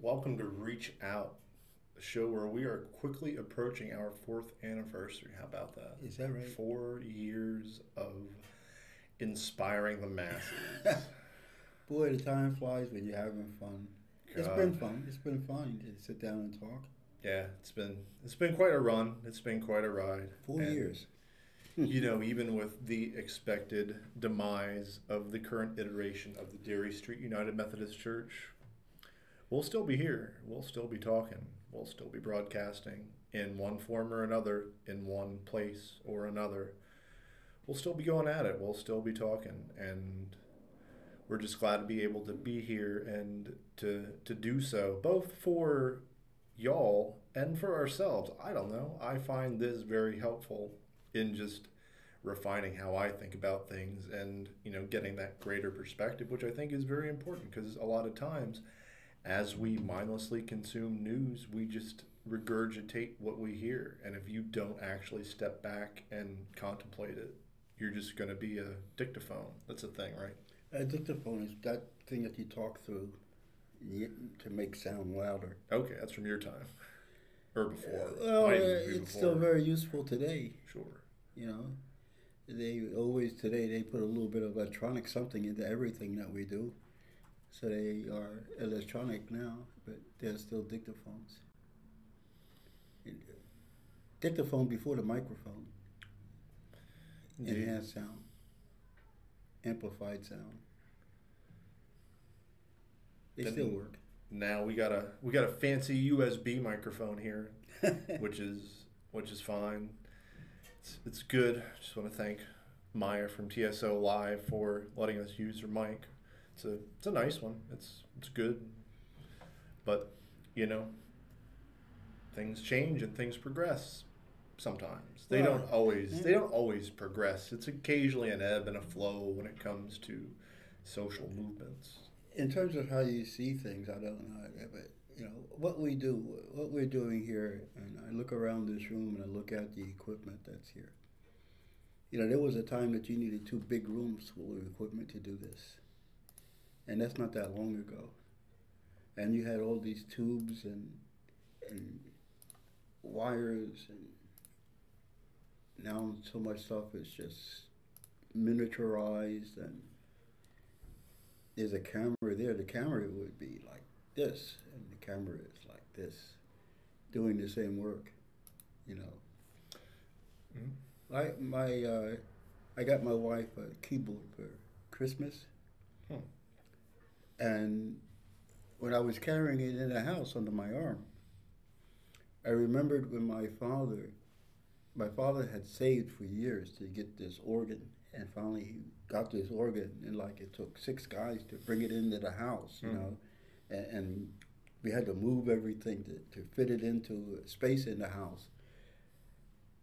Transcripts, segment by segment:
Welcome to Reach Out, a show where we are quickly approaching our fourth anniversary. How about that? Is that right? 4 years of inspiring the masses. Boy, the time flies when you're having fun. It's been God, fun. It's been fun to sit down and talk. yeah, it's been quite a run. It's been quite a ride. Four And years. even with the expected demise of the current iteration of the Derry Street United Methodist Church, we'll still be here. We'll still be talking. We'll still be broadcasting in one form or another, in one place or another. We'll still be going at it. We'll still be talking. And we're just glad to be able to be here and to do so, both for y'all and for ourselves. I don't know. I find this very helpful in just refining how I think about things and, getting that greater perspective, which I think is very important because a lot of times as we mindlessly consume news, we just regurgitate what we hear. And if you don't actually step back and contemplate it, you're just going to be a dictaphone. That's a thing, right? A dictaphone is that thing that you talk through to make sound louder. Okay, that's from your time. Or before. Well, Might even be it's before. still very useful today. Sure. You know, they always today they put a little bit of electronic something into everything that we do. So they are electronic now, but they're still dictaphones. Dictaphone before the microphone. Indeed. Enhanced sound, amplified sound. They Then still work. Now we got a fancy USB microphone here, which is fine. It's good. Just want to thank Maya from TSO Live for letting us use her mic. It's a nice one. It's good. But, you know, things change and things progress sometimes. They Well, don't always yeah. they don't always progress. It's occasionally an ebb and a flow when it comes to social movements. In terms of how you see things, I don't know, but what we do, what we're doing here, and I look around this room and I look at the equipment that's here. There was a time that you needed two big rooms full of equipment to do this, and that's not that long ago. And you had all these tubes and wires, and now so much stuff is just miniaturized, and there's a camera there. The camera would be like this, and the camera is like this, doing the same work. You know, Mhm. I got my wife a keyboard for Christmas, Hmm. and when I was carrying it in the house under my arm, I remembered when my father had saved for years to get this organ, and finally he got this organ, and like it took 6 guys to bring it into the house, and we had to move everything to fit it into space in the house.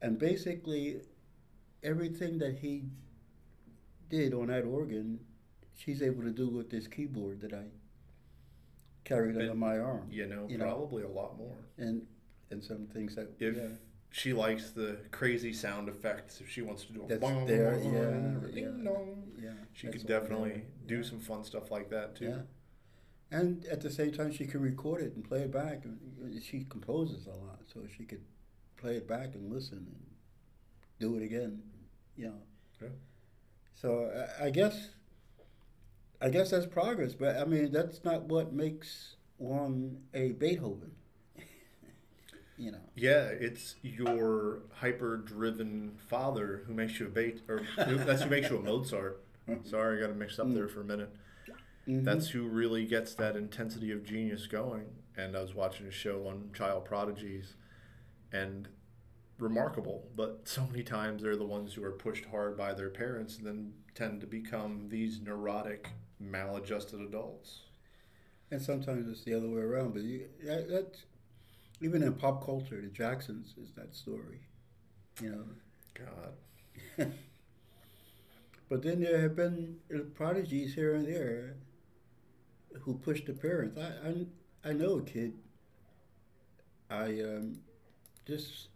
And basically, everything that he did on that organ, she's able to do with this keyboard that I carried under my arm. Probably a lot more. And some things that If she likes the crazy sound effects, if she wants to do a that's bong, there, or yeah, ding dong, yeah. she that's could all definitely there. do Yeah. some fun stuff like that too. Yeah, and at the same time, she can record it and play it back. And she composes a lot, so she could play it back and listen and do it again. Yeah. So I guess that's progress, but I mean that's not what makes one a Beethoven. Yeah, it's your hyper-driven father who makes you a who makes you a Mozart. Sorry, I got to mix up there for a minute. Mm-hmm. That's who really gets that intensity of genius going. And I was watching a show on child prodigies, and remarkable, but so many times they're the ones who are pushed hard by their parents and then tend to become these neurotic, maladjusted adults. And sometimes it's the other way around. But that's even in pop culture, the Jacksons is that story. You know. God. But then there have been prodigies here and there who pushed the parents. I know a kid. I just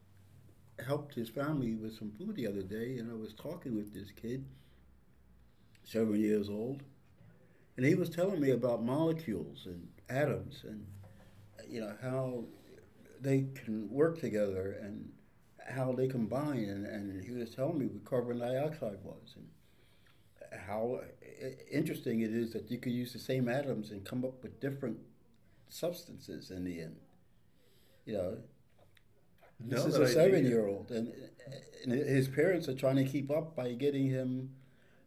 helped his family with some food the other day, and I was talking with this kid, 7 years old, and he was telling me about molecules and atoms, and how they can work together and how they combine. And he was telling me what carbon dioxide was and how interesting it is that you could use the same atoms and come up with different substances in the end. You know, this is a 7-year-old, and his parents are trying to keep up by getting him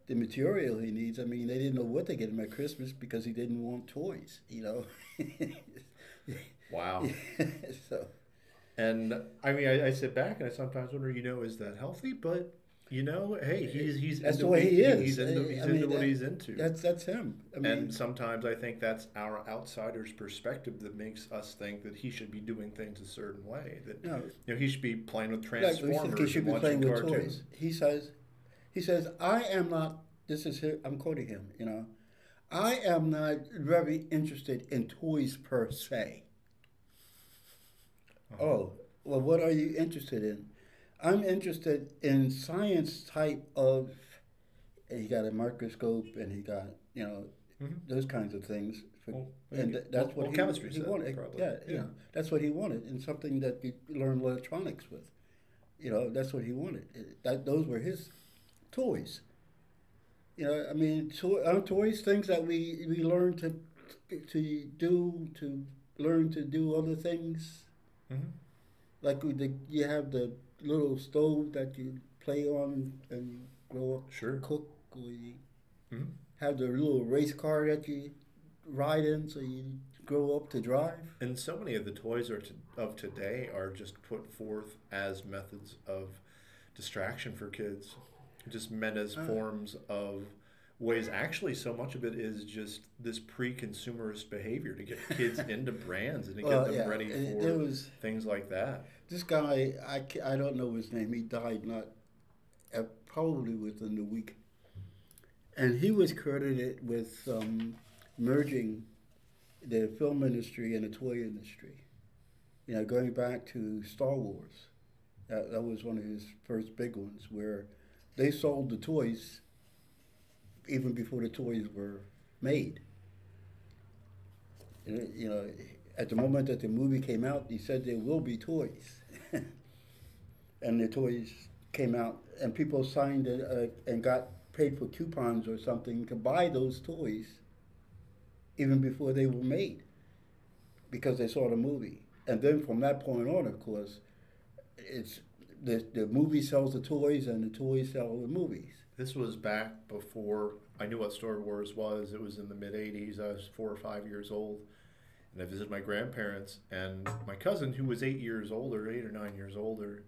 the material he needs. I mean, they didn't know what to get him at Christmas because he didn't want toys, Wow. So, and I mean, I sit back and I sometimes wonder, is that healthy? But hey, he's that's into the way he is. He's into what he's into. That's him. I mean, and sometimes I think that's our outsider's perspective that makes us think that he should be doing things a certain way. That he should be playing with Transformers. He should be playing with cartoons. toys. He says, I am not. This is him, I'm quoting him. I am not very interested in toys per se. Uh-huh. Oh, well, what are you interested in? I'm interested in science type of. He got a microscope and he got those kinds of things. That's what chemistry he wanted. Probably. Yeah, that's what he wanted, and something that you learn electronics with. That's what he wanted. Those were his toys. I mean, toys, things that we learn to learn to do other things. Mm-hmm. Like you have the little stove that you play on and grow up, sure, cook. Or you have the little race car that you ride in, so you grow up to drive. And so many of the toys of today are just put forth as methods of distraction for kids, just meant as forms of ways. Actually, so much of it is just this pre-consumerist behavior to get kids into brands and to get them ready for things like that. This guy, I don't know his name. He died probably within the week. And he was credited with merging the film industry and the toy industry. Going back to Star Wars. That was one of his first big ones, where they sold the toys even before the toys were made. At the moment that the movie came out, he said there will be toys. And the toys came out, and people signed it and got paid for coupons or something to buy those toys even before they were made because they saw the movie. And then from that point on, of course, it's the movie sells the toys and the toys sell the movies. This was back before I knew what Star Wars was. It was in the mid-'80s. I was 4 or 5 years old. And I visited my grandparents, and my cousin, who was 8 or 9 years older,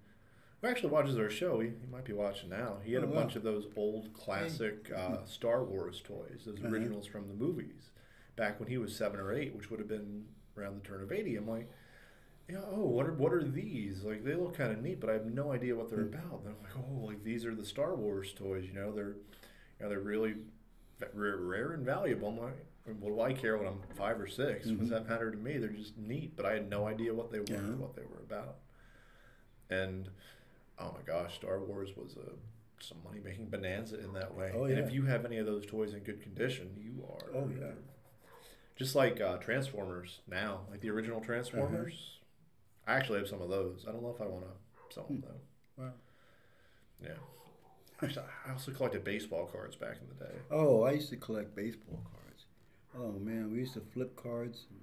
who actually watches our show, he might be watching now. He had a bunch of those old classic Star Wars toys, those originals from the movies, back when he was 7 or 8, which would have been around the turn of 80. I'm like, what are these? Like, they look kind of neat, but I have no idea what they're about. And I'm like, like these are the Star Wars toys. They're really rare and valuable. I'm like, what do I care when I'm 5 or 6? What does that matter to me? They're just neat, but I had no idea what they were, what they were about. And oh my gosh, Star Wars was some money-making bonanza in that way. Oh, yeah. And if you have any of those toys in good condition, you are. Oh yeah. Just like Transformers now, like the original Transformers. I actually have some of those. I don't know if I want to sell them though. Wow. Yeah. Actually, I also collected baseball cards back in the day. Oh, I used to collect baseball cards. Oh man, we used to flip cards. And,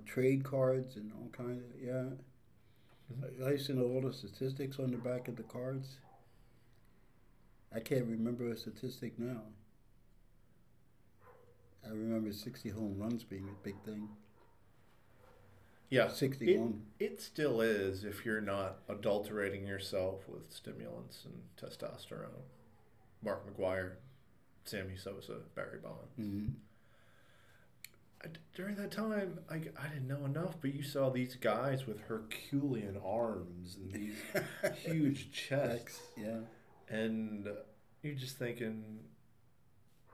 trade cards and all kinds of I used to know all the statistics on the back of the cards. I can't remember a statistic now. I remember 60 home runs being a big thing. Yeah, 61. It still is if you're not adulterating yourself with stimulants and testosterone. Mark McGwire, Sammy Sosa, Barry Bonds. Mm-hmm. During that time, I didn't know enough, but you saw these guys with Herculean arms and these huge chests. Yeah. And you're just thinking,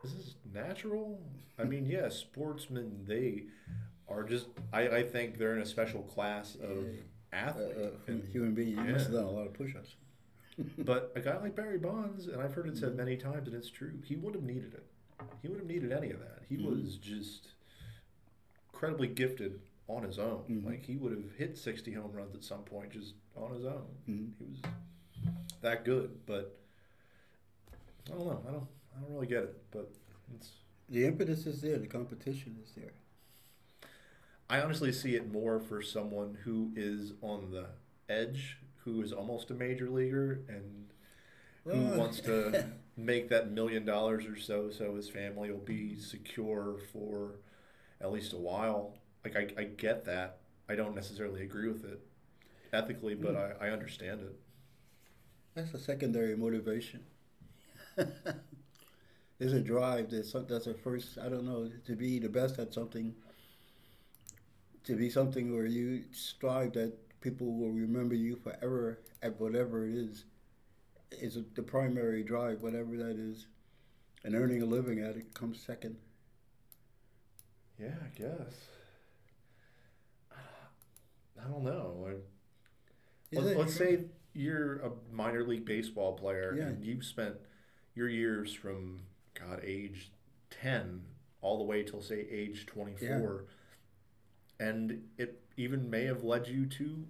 is this natural? I mean, yeah, sportsmen, they are just, I think they're in a special class of athlete. Human being, you must have done a lot of push-ups. But a guy like Barry Bonds, and I've heard it said many times, and it's true, he wouldn't have needed it. He wouldn't have needed any of that. He was just incredibly gifted on his own. Mm-hmm. Like he would have hit 60 home runs at some point just on his own. Mm-hmm. He was that good, but I don't know. I don't really get it, but it's. The impetus is there. The competition is there. I honestly see it more for someone who is on the edge, who is almost a major leaguer, and who wants to make that $1 million or so his family will be secure for at least a while. Like, I get that. I don't necessarily agree with it ethically, but I understand it. That's a secondary motivation. There's a drive. That's a first, I don't know, to be the best at something, to be something where you strive that people will remember you forever at whatever it is the primary drive, whatever that is. And earning a living at it comes second. Yeah, I guess. I don't know. Let's say you're a minor league baseball player and you've spent your years from, age 10 all the way till, say, age 24. Yeah. And it even may have led you to,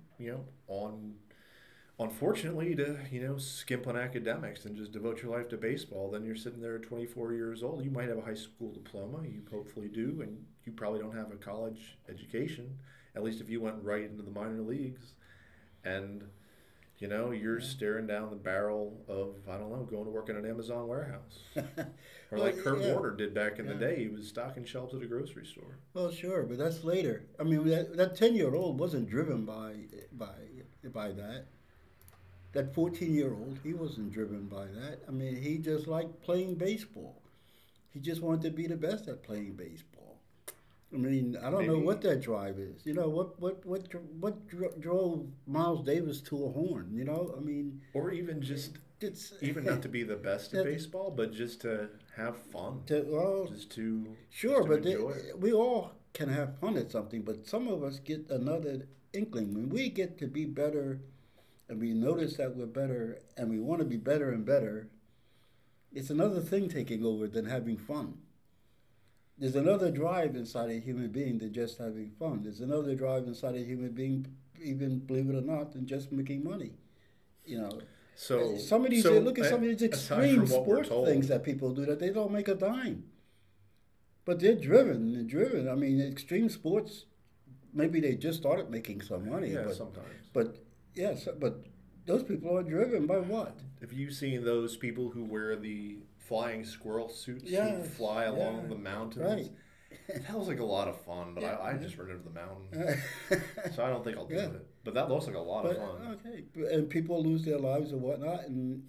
unfortunately, to, skimp on academics and just devote your life to baseball. Then you're sitting there at 24 years old. You might have a high school diploma. You hopefully do. And you probably don't have a college education, at least if you went right into the minor leagues. And, you're staring down the barrel of, going to work in an Amazon warehouse. Or like Kurt Warner did back in the day. He was stocking shelves at a grocery store. Well, sure, but that's later. I mean, that 10-year-old wasn't driven by that. That 14-year-old, he wasn't driven by that. I mean, he just liked playing baseball. He just wanted to be the best at playing baseball. I mean, I don't know what that drive is. What drove Miles Davis to a horn? I mean, or even just even not to be the best at baseball, but just to have fun. Sure, but we all can have fun at something. But some of us get another inkling when we get to be better, and we notice that we're better, and we want to be better and better. It's another thing taking over than having fun. There's another drive inside a human being than just having fun. There's another drive inside a human being, even believe it or not, than just making money. So some of these, look at some of these extreme sports things that people do that they don't make a dime. But they're driven. I mean, extreme sports, maybe they just started making some money. Yeah, but, sometimes. But those people are driven by what? Have you seen those people who wear the flying squirrel suits who fly along the mountains? Right. That was like a lot of fun, but I just ran into the mountain. So I don't think I'll do it. But that looks like a lot of fun. Okay. And people lose their lives and whatnot, and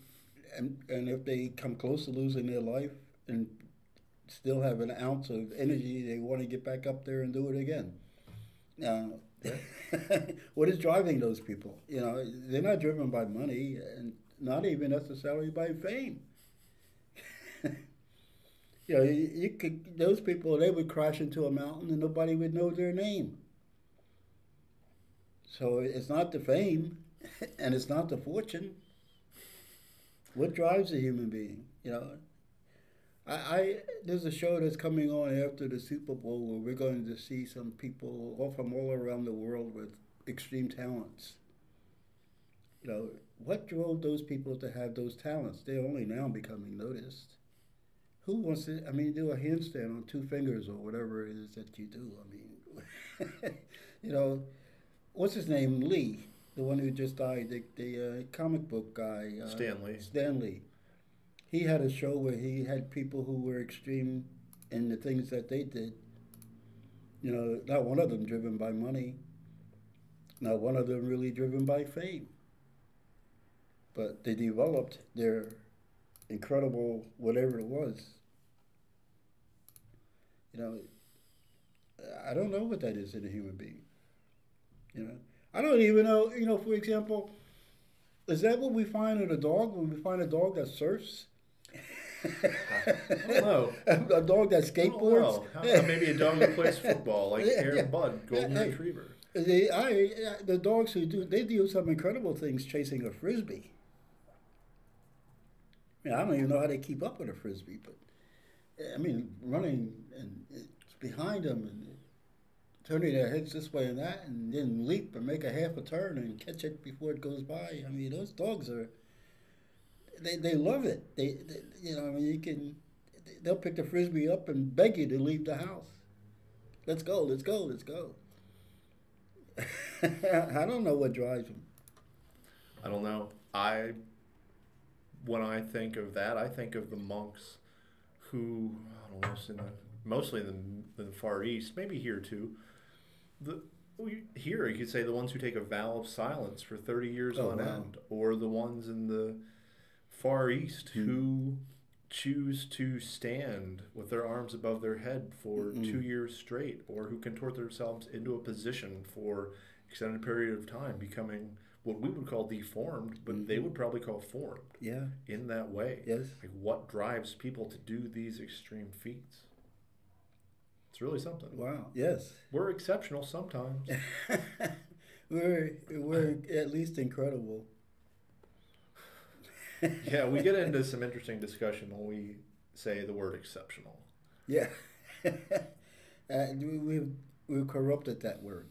if they come close to losing their life and still have an ounce of energy, they want to get back up there and do it again. What is driving those people? They're not driven by money and not even necessarily by fame. You could, those people, they would crash into a mountain and nobody would know their name. So it's not the fame and it's not the fortune. What drives a human being? There's a show that's coming on after the Super Bowl where we're going to see some people all from all around the world with extreme talents. What drove those people to have those talents? They're only now becoming noticed. Who wants to, do a handstand on 2 fingers or whatever it is that you do? What's his name? Lee, the one who just died, the comic book guy. Stan Lee. He had a show where he had people who were extreme in the things that they did. Not one of them driven by money. Not one of them really driven by fame. But they developed their incredible whatever it was. I don't know what that is in a human being. I don't even know, for example, is that what we find in a dog when we find a dog that surfs? I don't know. A dog that skateboards? Maybe a dog that plays football, like Aaron Budd, golden retriever. The dogs who do some incredible things chasing a Frisbee. I don't even know how they keep up with a Frisbee, but running and it's behind them. And turning their heads this way and that, and then leap and make a half a turn and catch it before it goes by. I mean, those dogs are, they love it. They you know, I mean, they'll pick the frisbee up and beg you to leave the house. Let's go, let's go, let's go. I don't know what drives them. I don't know. When I think of that, I think of the monks who, I don't know, mostly in the Far East, maybe here too. Here you could say the ones who take a vow of silence for 30 years on end, or the ones in the Far East who choose to stand with their arms above their head for 2 years straight, or who contort themselves into a position for extended period of time, becoming what we would call deformed, but they would probably call formed. Yeah. In that way. Yes. Like, what drives people to do these extreme feats? It's really something. Wow. Yes. We're exceptional sometimes. we're at least incredible. Yeah, we get into some interesting discussion when we say the word exceptional. Yeah. We've corrupted that word.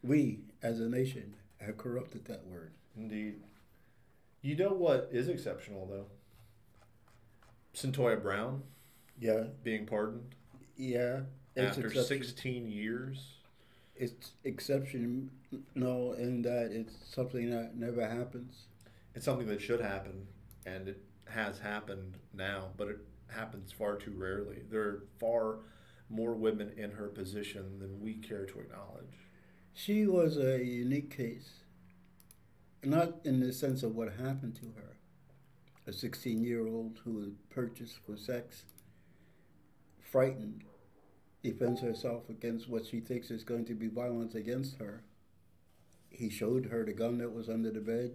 We, as a nation, have corrupted that word. Indeed. You know what is exceptional, though? Cyntoia Brown. Yeah. Being pardoned. Yeah. After 16 years. It's exceptional in that it's something that never happens. It's something that should happen, and it has happened now, but it happens far too rarely. There are far more women in her position than we care to acknowledge. She was a unique case, not in the sense of what happened to her. A 16-year-old who was purchased for sex, frightened, defends herself against what she thinks is going to be violence against her. He showed her the gun that was under the bed,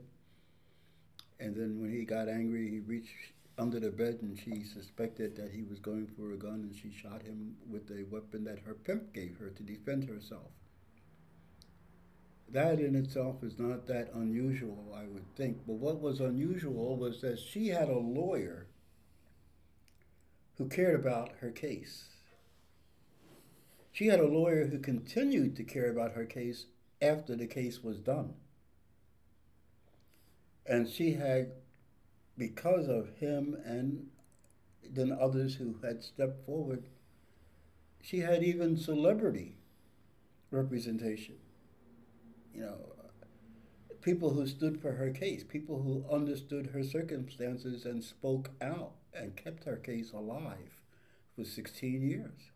and then when he got angry, he reached under the bed, and she suspected that he was going for a gun, and she shot him with a weapon that her pimp gave her to defend herself. That in itself is not that unusual, I would think. But what was unusual was that she had a lawyer who cared about her case. She had a lawyer who continued to care about her case after the case was done. And she had, because of him and then others who had stepped forward, she had even celebrity representation. You know, people who stood for her case, people who understood her circumstances and spoke out and kept her case alive for 16 years.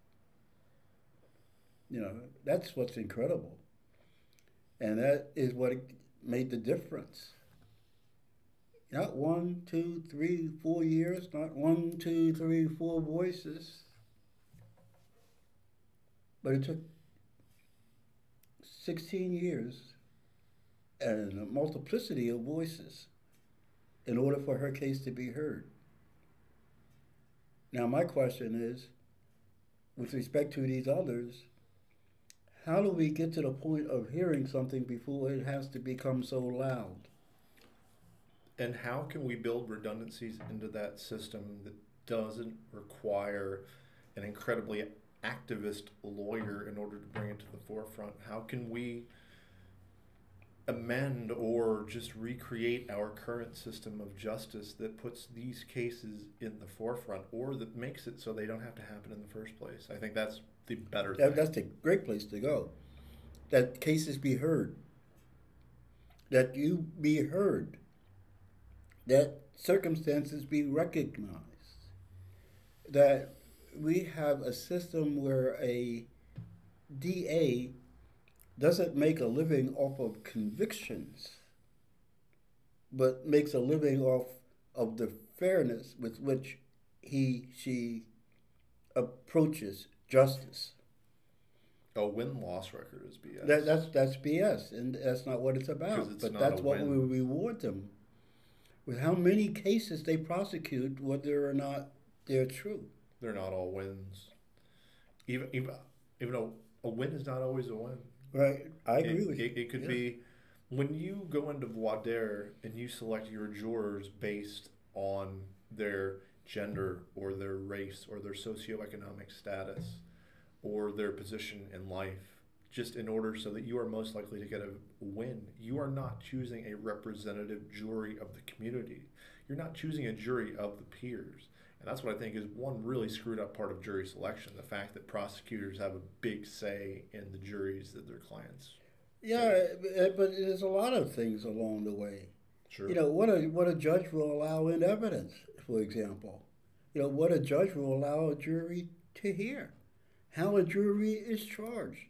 You know, that's what's incredible. And that is what made the difference. Not 1, 2, 3, 4 years, not 1, 2, 3, 4 voices, but it took 16 years and a multiplicity of voices in order for her case to be heard. Now, my question is, with respect to these others, how do we get to the point of hearing something before it has to become so loud? And how can we build redundancies into that system that doesn't require an incredibly activist lawyer in order to bring it to the forefront? How can we amend or just recreate our current system of justice that puts these cases in the forefront, or that makes it so they don't have to happen in the first place? I think that's the better thing. That's a great place to go. That cases be heard. That you be heard. That circumstances be recognized. That we have a system where a DA doesn't make a living off of convictions, but makes a living off of the fairness with which she approaches justice. A win-loss record is BS. That's BS, and that's not what it's about. But that's what we reward them with. How many cases they prosecute, whether or not they're true. They're not all wins. Even though a win is not always a win. Right, I agree with you. It could be when you go into voir dire and you select your jurors based on their gender or their race or their socioeconomic status. or their position in life just in order so that you are most likely to get a win. You are not choosing a representative jury of the community. You're not choosing a jury of the peers. And that's what I think is one really screwed up part of jury selection, the fact that prosecutors have a big say in the juries that their clients. Yeah, but there's a lot of things along the way. Sure. You know, what a judge will allow in evidence, for example. You know, what a judge will allow a jury to hear. How a jury is charged.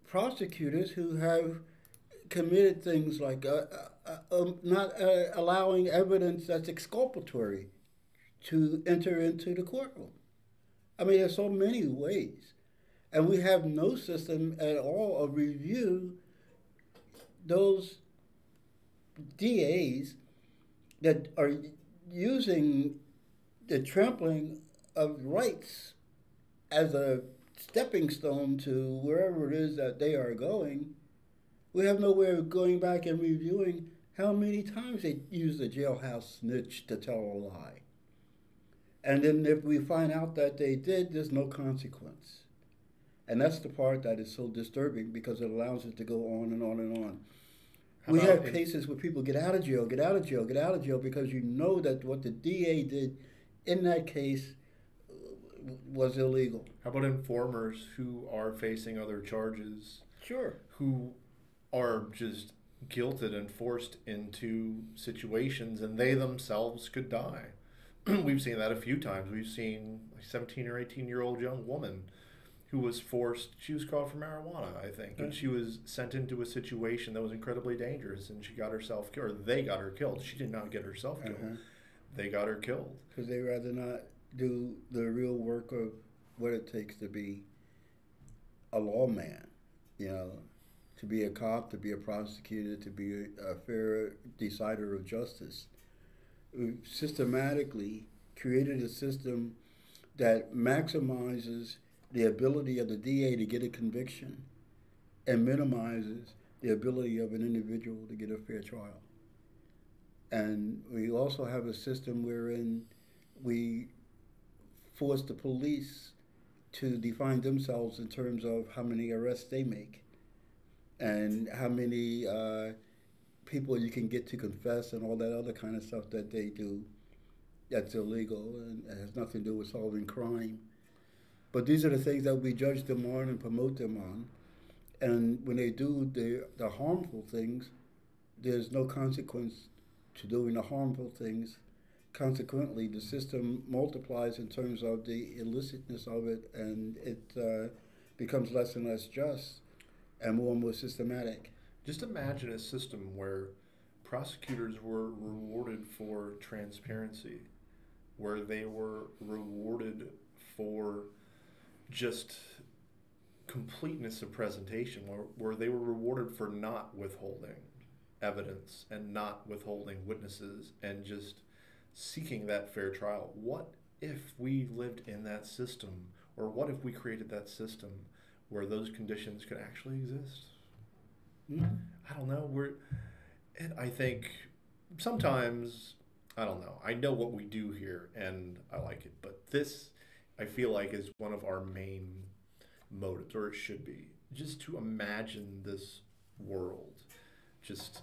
Prosecutors who have committed things like not allowing evidence that's exculpatory to enter into the courtroom. I mean, there's so many ways. And we have no system at all of review those DAs that are using the trampling of rights as a stepping stone to wherever it is that they are going. We have no way of going back and reviewing how many times they use the jailhouse snitch to tell a lie. And then if we find out that they did, there's no consequence. And that's the part that is so disturbing because it allows it to go on and on and on. We have cases where people get out of jail because you know that what the DA did in that case was illegal. How about informers who are facing other charges? Sure. Who are just guilted and forced into situations and they themselves could die. We've seen that a few times. We've seen a 17 or 18-year-old young woman who was forced, she was caught for marijuana, I think, and she was sent into a situation that was incredibly dangerous, and she got herself killed, or they got her killed. She did not get herself killed. They got her killed. Because they rather not do the real work of what it takes to be a lawman, you know, to be a cop, to be a prosecutor, to be a fair decider of justice. We've systematically created a system that maximizes the ability of the DA to get a conviction and minimizes the ability of an individual to get a fair trial. And we also have a system wherein we force the police to define themselves in terms of how many arrests they make and how many people you can get to confess and all that other kind of stuff that they do that's illegal and has nothing to do with solving crime. But these are the things that we judge them on and promote them on. And when they do the harmful things, there's no consequence to doing the harmful things. Consequently, the system multiplies in terms of the illicitness of it, and it becomes less and less just and more systematic. Just imagine a system where prosecutors were rewarded for transparency, where they were rewarded for just completeness of presentation, where they were rewarded for not withholding evidence and not withholding witnesses and just seeking that fair trial. What if we lived in that system, or what if we created that system where those conditions could actually exist? I don't know. And I think sometimes, I don't know. I know what we do here and I like it, but this I feel like is one of our main motives, or it should be, just to imagine this world just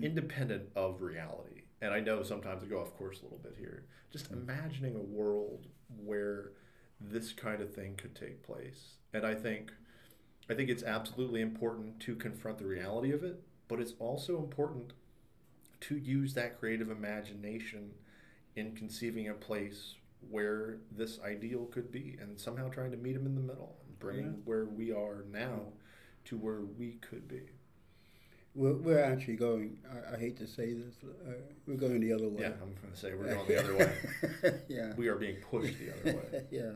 independent of reality. And I know sometimes I go off course a little bit here. Just imagining a world where this kind of thing could take place. And I think it's absolutely important to confront the reality of it, but it's also important to use that creative imagination in conceiving a place where this ideal could be and somehow trying to meet them in the middle and bring where we are now to where we could be. We're actually going, I hate to say this, we're going the other way. Yeah, I'm going to say we're going the other way. Yeah. We are being pushed the other way. Yeah.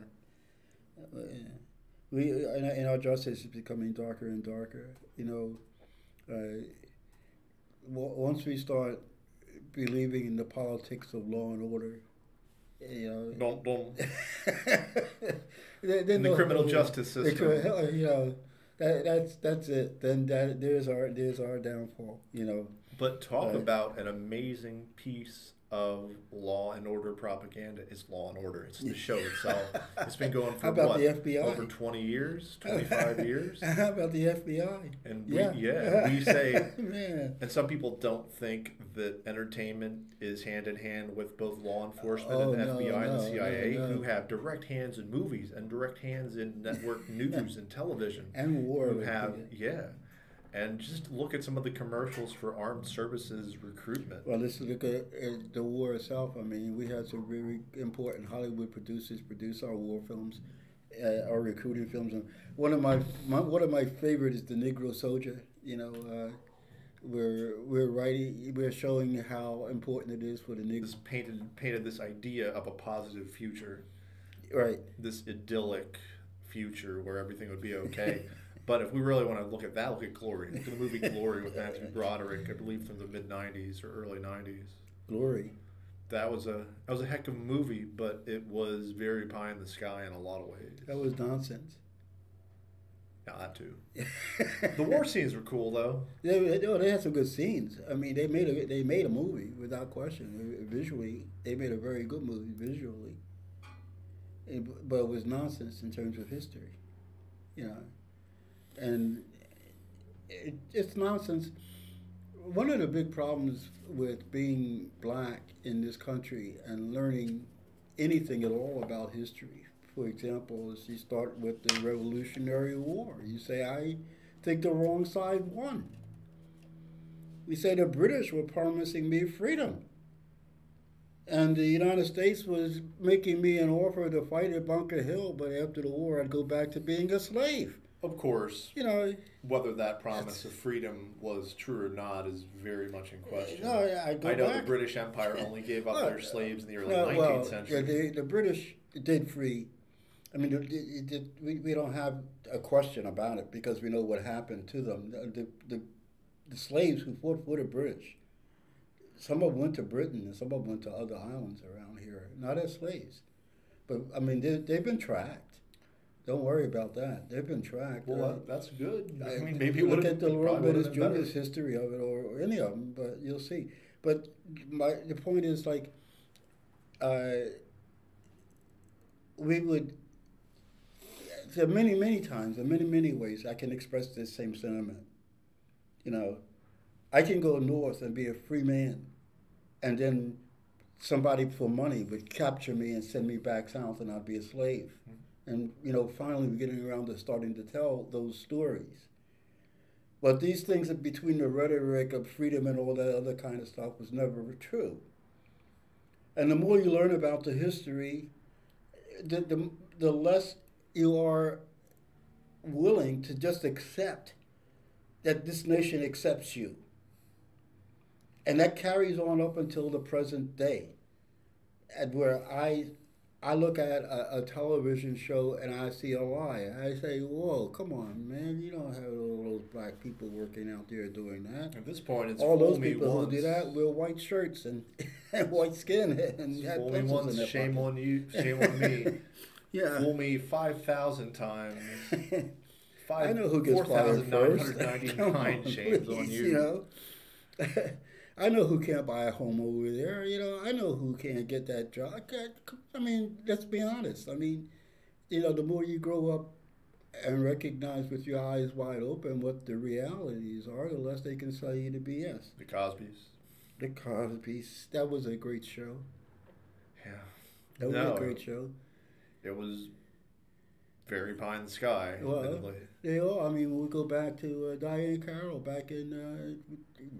We and our justice is becoming darker and darker. You know, once we start believing in the politics of law and order, you know, then the criminal justice system. You know, that's it. Then there's our downfall. You know. But talk about an amazing piece of Law and Order propaganda is Law and Order. It's the show itself. It's been going for How about what, the FBI? over 20 years, 25 years? How about the FBI? And Yeah. we say, Man. and some people don't think that entertainment is hand in hand with both law enforcement Oh, and the no, FBI and the no, CIA, no, no. who have direct hands in movies and direct hands in network news and television. And war. Who have, and just look at some of the commercials for armed services recruitment. Well, let's look at the war itself. I mean, we had some very important Hollywood producers produce our war films, our recruiting films. And one of my favorite is The Negro Soldier. You know, we're showing how important it is for the Negro. This painted this idea of a positive future, Right? This idyllic future where everything would be okay. But if we really want to look at that, look at Glory. Look at the movie Glory with Matthew Broderick, I believe from the mid-'90s or early '90s. Glory. That was a heck of a movie, but it was very pie in the sky in a lot of ways. That was nonsense. Yeah, that too. The war scenes were cool though. They had some good scenes. I mean, they made a movie without question. Visually, they made a very good movie visually. But it was nonsense in terms of history, you know. And it's nonsense. One of the big problems with being black in this country and learning anything at all about history, for example, is you start with the Revolutionary War. You say, I think the wrong side won. We say the British were promising me freedom. And the United States was making me an offer to fight at Bunker Hill, but after the war, I'd go back to being a slave. Of course, you know, whether that promise of freedom was true or not is very much in question. No, I know the British Empire only gave up their slaves in the early 19th century. Yeah, the British did free. I mean, we don't have a question about it because we know what happened to them. The slaves who fought for the British, some of them went to Britain and some of them went to other islands around here, not as slaves. But, I mean, they've been tracked. Don't worry about that. They've been tracked. Well, that's good. I mean, maybe look at the Royal British Junior's history of it, or any of them, but you'll see. But the point is, like, we would. There are many times, in many ways, I can express this same sentiment. You know, I can go north and be a free man, and then somebody for money would capture me and send me back south, and I'd be a slave. Mm-hmm. And, you know, finally we're getting around to starting to tell those stories. But these things between the rhetoric of freedom and all that other kind of stuff was never true. And the more you learn about the history, the less you are willing to just accept that this nation accepts you. And that carries on up until the present day, at where I look at a television show and I see a lie. I say, whoa, come on, man. You don't have all those black people working out there doing that. At this point, it's all those people who do that wear white shirts and white skin and have fool me once, shame on you, shame on me. Yeah. Fool me 5,000 times. I know who gets fired first. 4,999 shames on you. You know? I know who can't buy a home over there. You know, I know who can't get that job. I mean, let's be honest. I mean, you know, the more you grow up and recognize with your eyes wide open what the realities are, the less they can sell you the BS. The Cosbys. The Cosbys. That was a great show. Yeah. That was a great show. It was very pie in the sky. Well, they all. I mean, when we go back to Diane Carroll back in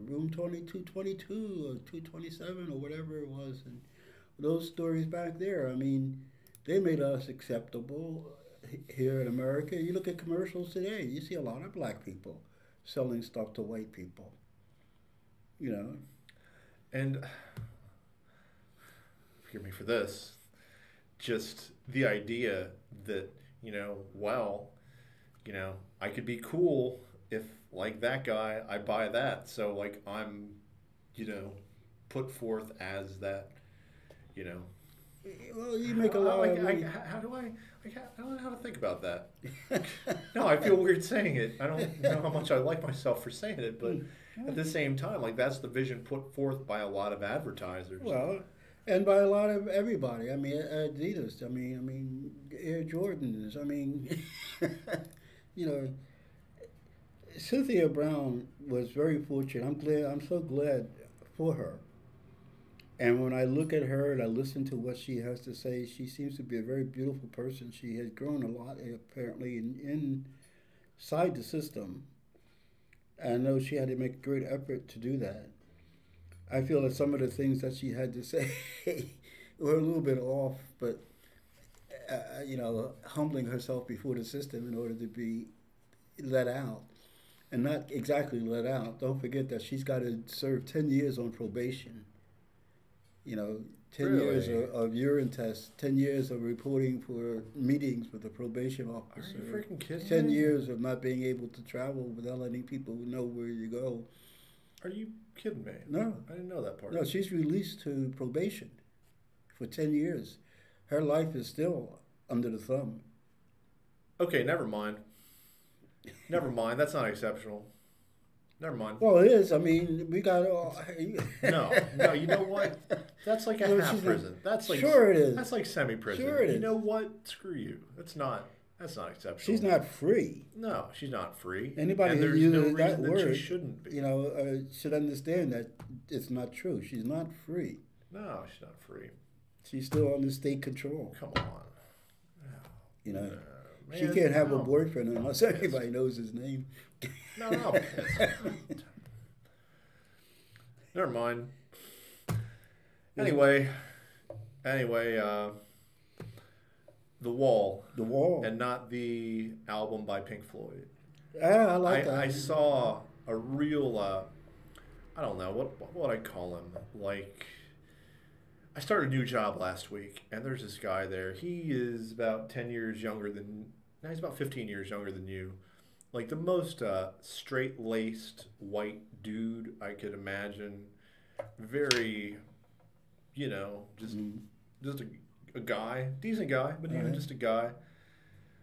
room 2222 or 227 or whatever it was, and those stories back there. I mean, they made us acceptable here in America. You look at commercials today, you see a lot of black people selling stuff to white people. You know, and forgive me for this, just the idea that, you know, well, you know, I could be cool if, like that guy, I buy that. So, like, I'm, you know, put forth as that, you know. Well, you make a lot of money. How do I don't know how to think about that. No, I feel weird saying it. I don't know how much I like myself for saying it, but at the same time, like that's the vision put forth by a lot of advertisers. Well, and by a lot of everybody. I mean, Adidas. I mean, Air Jordans. I mean, you know, Cyntoia Brown was very fortunate. I'm so glad for her. And when I look at her and I listen to what she has to say, she seems to be a very beautiful person. She has grown a lot, apparently, inside the system. And I know she had to make a great effort to do that. I feel that some of the things that she had to say were a little bit off, but, humbling herself before the system in order to be let out. And not exactly let out. Don't forget that she's got to serve 10 years on probation. 10 years of urine tests, 10 years of reporting for meetings with the probation officer. Are you freaking kidding 10 me? years of not being able to travel without letting people know where you go. Are you kidding me? No. I didn't know that part. No, she's released to probation for 10 years. Her life is still under the thumb. Okay, never mind. Never mind. That's not exceptional. Never mind. Well, it is. I mean, we got... No, you know what? That's like a half prison. That's like sure it is. That's like semi-prison. Sure it is. You know what? Screw you. That's not exceptional. She's not free. No, she's not free. Anybody and who there's no uses reason that word, that she shouldn't be. Should understand that it's not true. She's not free. No, she's not free. She's still under state control. Come on. Man, she Man, can't have no. a boyfriend unless everybody knows his name. No. Never mind. Anyway, The Wall. The Wall. And not the album by Pink Floyd. I like that. I saw a real, I don't know, what would I call him? Like, I started a new job last week, and there's this guy there. He is about 10 years younger than, no, he's about 15 years younger than you. Like the most straight-laced white dude I could imagine. Very, just a guy, decent guy, but even just a guy.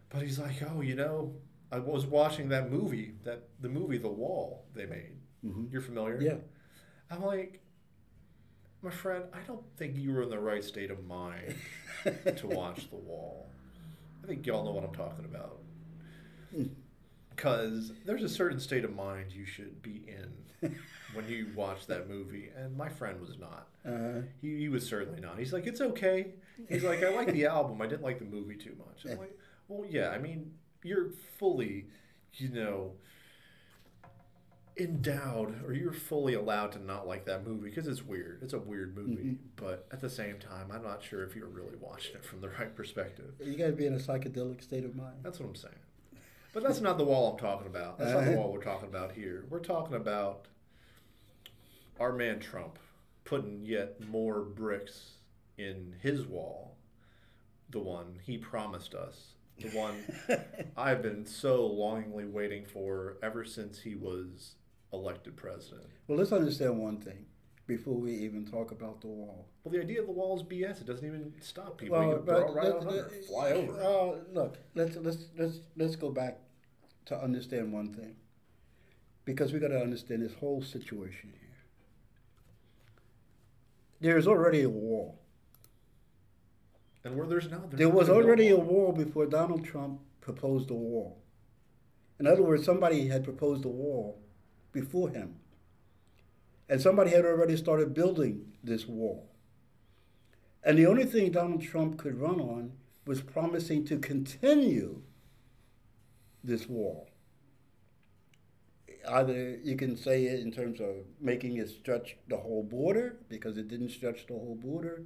But he's like, I was watching that movie, the movie The Wall they made. Mm-hmm. You're familiar? Yeah. I'm like, my friend, I don't think you were in the right state of mind to watch The Wall. I think y'all know what I'm talking about. Because there's a certain state of mind you should be in when you watch that movie, and my friend was not. He was certainly not. He's like, it's okay. He's like, I like the album. I didn't like the movie too much. I'm like, well, yeah, I mean, you're fully, endowed, or you're fully allowed to not like that movie because it's weird. It's a weird movie. Mm-hmm. But at the same time, I'm not sure if you're really watching it from the right perspective. You got to be in a psychedelic state of mind. That's what I'm saying. But that's not the Wall I'm talking about. That's not the Wall we're talking about here. We're talking about our man Trump putting yet more bricks in his wall, the one he promised us, the one I've been so longingly waiting for ever since he was elected president. Well, let's understand one thing before we even talk about the wall. Well, the idea of the wall is BS. It doesn't even stop people. You can throw it right on under, fly over. Look, let's go back to understand one thing, because we got to understand this whole situation here. There is already a wall. And where there's there was already a wall before Donald Trump proposed a wall. In other words, somebody had proposed a wall before him. And somebody had already started building this wall. And the only thing Donald Trump could run on was promising to continue this wall. Either you can say it in terms of making it stretch the whole border, because it didn't stretch the whole border,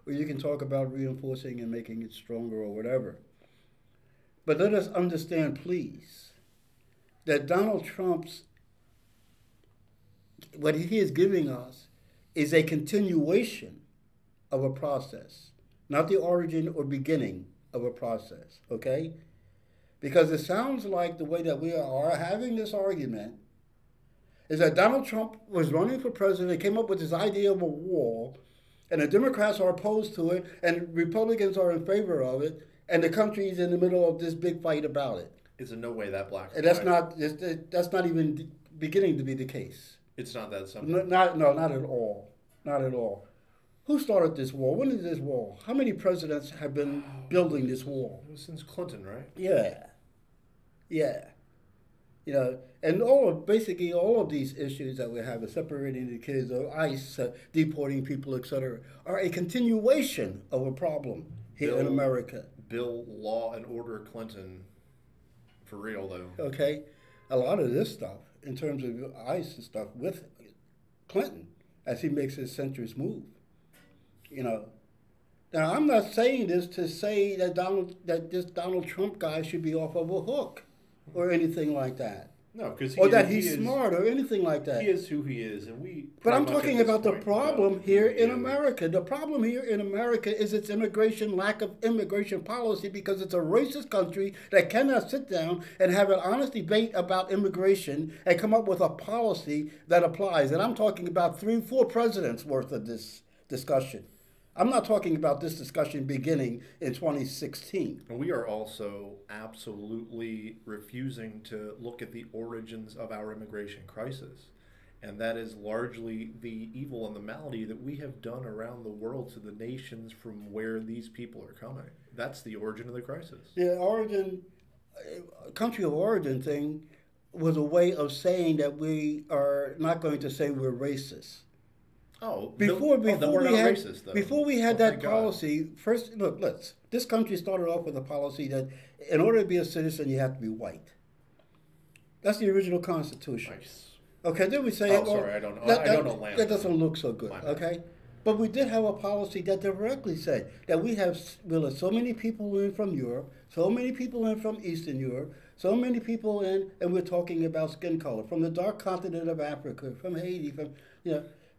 or you can talk about reinforcing and making it stronger or whatever. But let us understand, please, that Donald Trump's, what he is giving us is a continuation of a process, not the origin or beginning of a process, okay? Because it sounds like the way that we are having this argument is that Donald Trump was running for president, came up with this idea of a wall, and the Democrats are opposed to it, and Republicans are in favor of it, and the country is in the middle of this big fight about it. It's in no way that black. And that's not even beginning to be the case. It's not that simple. Not at all. Not at all. Who started this wall? When did this wall? How many presidents have been building this wall? It was since Clinton, right? Yeah, yeah. And basically all of these issues that we have, separating the kids, or ICE, deporting people, etc., are a continuation of a problem here in America. Bill Law and Order Clinton, for real though. Okay, a lot of this stuff in terms of ICE and stuff with Clinton as he makes his centrist move. Now I'm not saying this to say that this Donald Trump guy should be off of a hook or anything like that. No, because he's smart or anything like that. He is who he is, and we. But I'm talking about the problem here in America. The problem here in America is its lack of immigration policy, because it's a racist country that cannot sit down and have an honest debate about immigration and come up with a policy that applies. And I'm talking about 3-4 presidents worth of this discussion. I'm not talking about this discussion beginning in 2016. And we are also absolutely refusing to look at the origins of our immigration crisis. And that is largely the evil and the malady that we have done around the world to the nations from where these people are coming. That's the origin of the crisis. The country of origin thing was a way of saying that we are not going to say we're racist. Before we had that policy, first, look, this country started off with a policy that in order to be a citizen, you have to be white. That's the original Constitution. Nice. Okay, then we say, I don't know land. That doesn't look so good, okay? But we did have a policy that directly said that we'll let so many people in from Europe, so many people in from Eastern Europe, so many people in, and we're talking about skin color, from the dark continent of Africa, from Haiti,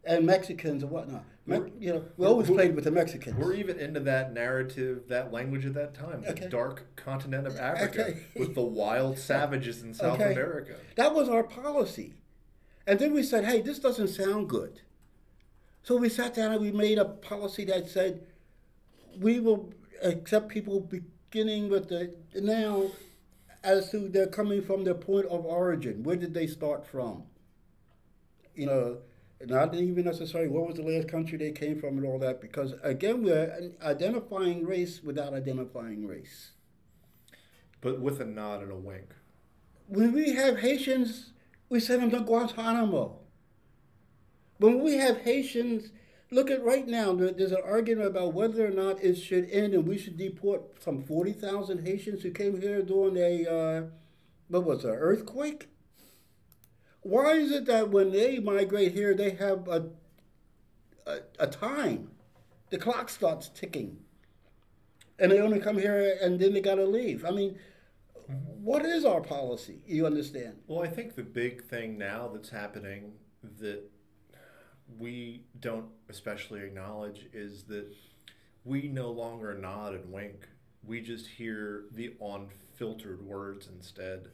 and Mexicans and whatnot. We always played with the Mexicans. We're even into that narrative, that language at that time, the dark continent of Africa, with the wild savages in South America. That was our policy. And then we said, hey, this doesn't sound good. So we sat down and we made a policy that said we will accept people beginning with now as to they're coming from their point of origin. Where did they start from? Not even necessarily what was the last country they came from and all that, because, again, we're identifying race without identifying race. But with a nod and a wink. When we have Haitians, we send them to Guantanamo. When we have Haitians, look at right now, there's an argument about whether or not it should end and we should deport some 40,000 Haitians who came here during an earthquake? Why is it that when they migrate here, they have a time? The clock starts ticking. And they only come here and then they got to leave. I mean, what is our policy? You understand? Well, I think the big thing now that's happening that we don't especially acknowledge is that we no longer nod and wink. We just hear the unfiltered words instead.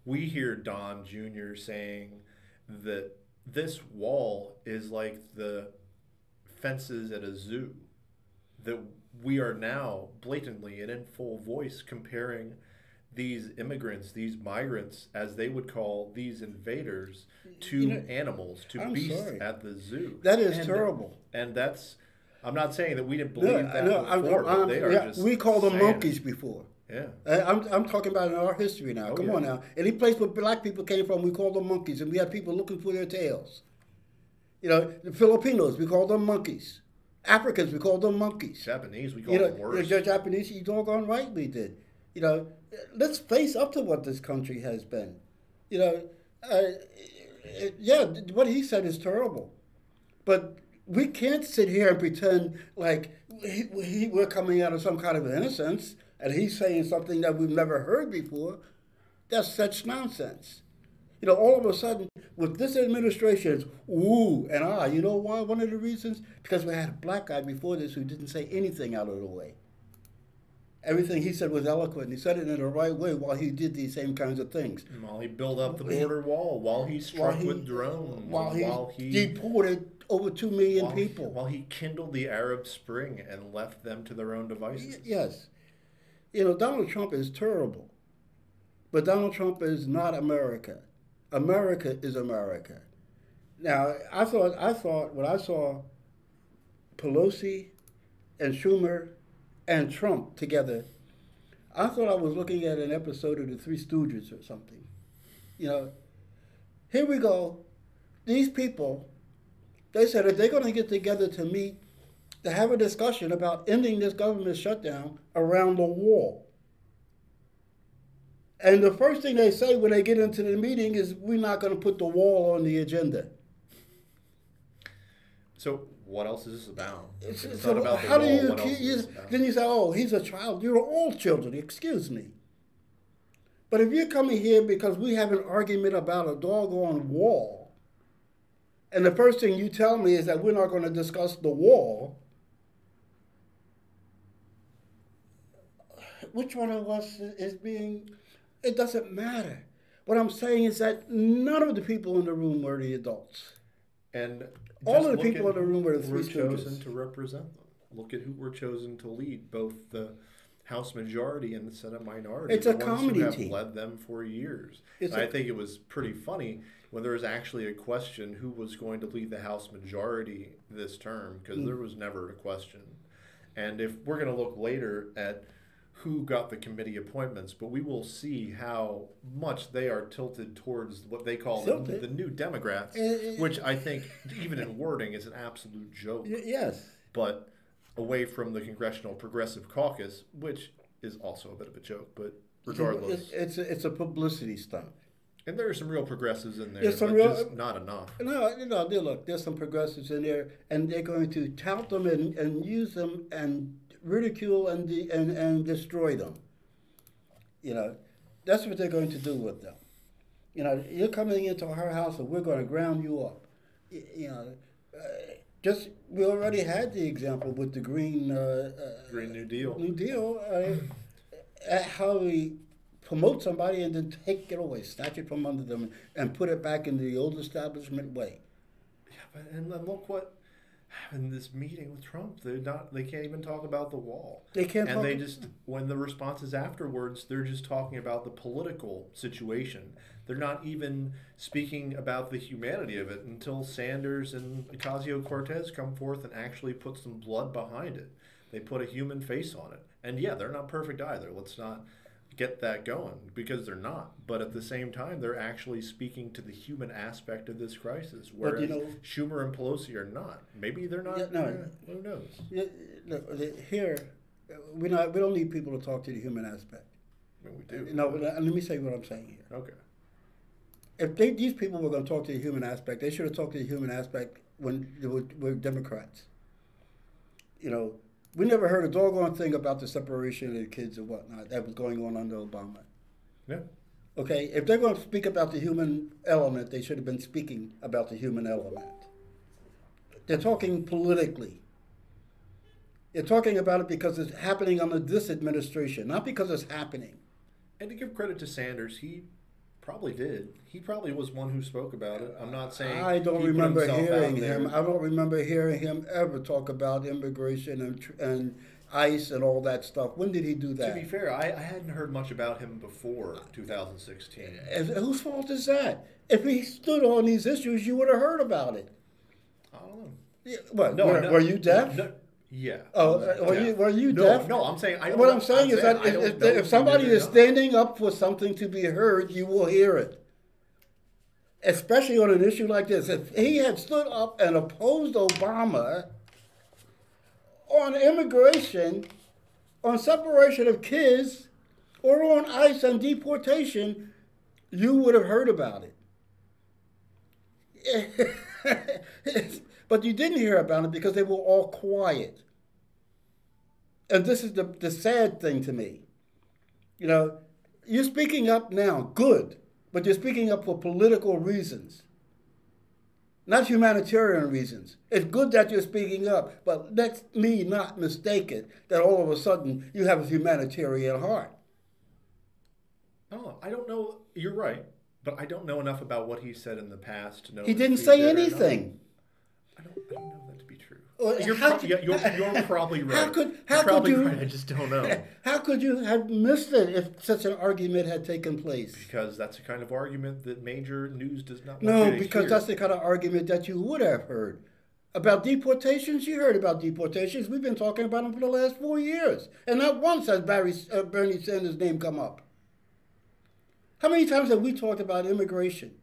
We hear Don Jr. saying that this wall is like the fences at a zoo, that we are now blatantly and in full voice comparing these immigrants, these migrants, as they would call these invaders, to animals, to beasts at the zoo. That is terrible. And that's, I'm not saying that we didn't believe that before, but they are just we called them monkeys before. Yeah. I'm talking about in our history now. Come on now. Any place where black people came from, we called them monkeys, and we had people looking for their tails. The Filipinos, we called them monkeys. Africans, we called them monkeys. Japanese, we called them worse. Japanese, you doggone right we did. Let's face up to what this country has been. What he said is terrible. But we can't sit here and pretend like we're coming out of some kind of innocence and he's saying something that we've never heard before. That's such nonsense. All of a sudden, with this administration, it's ooh and ah. You know why? One of the reasons? Because we had a black guy before this who didn't say anything out of the way. Everything he said was eloquent. He said it in the right way while he did these same kinds of things. While he built up the border wall, while he struck with drones, while he deported over 2 million people. While he kindled the Arab Spring and left them to their own devices. Yes. Donald Trump is terrible. But Donald Trump is not America. America is America. Now, when I saw Pelosi and Schumer and Trump together, I thought I was looking at an episode of the Three Stooges or something. You know, here we go. These people, they said if they're going to get together to meet, to have a discussion about ending this government shutdown around the wall. And the first thing they say when they get into the meeting is, we're not going to put the wall on the agenda. So what else is this about? It's so not about how the do wall. you, What else is this about? then you say, oh, he's a child. You're all children, excuse me. But if you're coming here because we have an argument about a doggone wall, and the first thing you tell me is that we're not going to discuss the wall, which one of us is being, it doesn't matter. What I'm saying is that none of the people in the room were the adults. And all of the people in the room were the Three chosen Stooges. to represent them. Look at who were chosen to lead both the House majority and the Senate minority. It's the a ones comedy who have team. led them for years. I think it was pretty funny when there was actually a question who was going to lead the House majority this term, because there was never a question. And if we're going to look later at who got the committee appointments, but we will see how much they are tilted towards what they call the new Democrats, which I think, even in wording, is an absolute joke. Yes. But away from the Congressional Progressive Caucus, which is also a bit of a joke, but regardless. It's a publicity stunt. And there are some real progressives in there, There's some but real, just not enough. No, look, there's some progressives in there, and they're going to tout them and use them and ridicule and destroy them. You know, that's what they're going to do with them. You know, you're coming into our house and we're going to ground you up. You know, we already had the example with the Green New Deal. New Deal, how we promote somebody and then take it away, snatch it from under them, and put it back in the old establishment way. Yeah, but and look what happened in this meeting with Trump. They can't even talk about the wall. They can't. And they just, when the responses afterwards, they're just talking about the political situation. They're not even speaking about the humanity of it until Sanders and Ocasio-Cortez come forth and actually put some blood behind it. They put a human face on it. And yeah, they're not perfect either. Let's not get that going, because they're not. But at the same time, they're actually speaking to the human aspect of this crisis, whereas Schumer and Pelosi are not. Maybe they're not. Who knows? Here, we don't need people to talk to the human aspect. I mean, we do. No, let me say what I'm saying here. Okay. If these people were going to talk to the human aspect, they should have talked to the human aspect when they were Democrats. You know, we never heard a doggone thing about the separation of the kids and whatnot that was going on under Obama. Yeah. Okay, if they're going to speak about the human element, they should have been speaking about the human element. They're talking politically. They're talking about it because it's happening under this administration, not because it's happening. And to give credit to Sanders, he probably did. He probably was one who spoke about it. I'm not saying I don't remember hearing him. I don't remember hearing him ever talk about immigration and ICE and all that stuff. When did he do that? To be fair, I hadn't heard much about him before 2016. And whose fault is that? If he stood on these issues, you would have heard about it. I don't know. Yeah, what? No, were you deaf? No, yeah. Oh, were you deaf? No, I'm saying. What I'm saying is that if somebody is standing up for something to be heard, you will hear it. Especially on an issue like this. If he had stood up and opposed Obama on immigration, on separation of kids, or on ICE and deportation, you would have heard about it. But you didn't hear about it because they were all quiet. And this is the sad thing to me. You know, you're speaking up now, good, but you're speaking up for political reasons, not humanitarian reasons. It's good that you're speaking up, but let me not mistake it that all of a sudden you have a humanitarian heart. Oh, I don't know. You're right, but I don't know enough about what he said in the past to know. He didn't say anything. I don't know that to be true. You're probably right. How could you? Right. I just don't know. How could you have missed it if such an argument had taken place? Because that's the kind of argument that major news does not want No, you to because hear. that's the kind of argument that you would have heard. About deportations, you heard about deportations. We've been talking about them for the last 4 years. And not once has Bernie Sanders' name come up. How many times have we talked about immigration?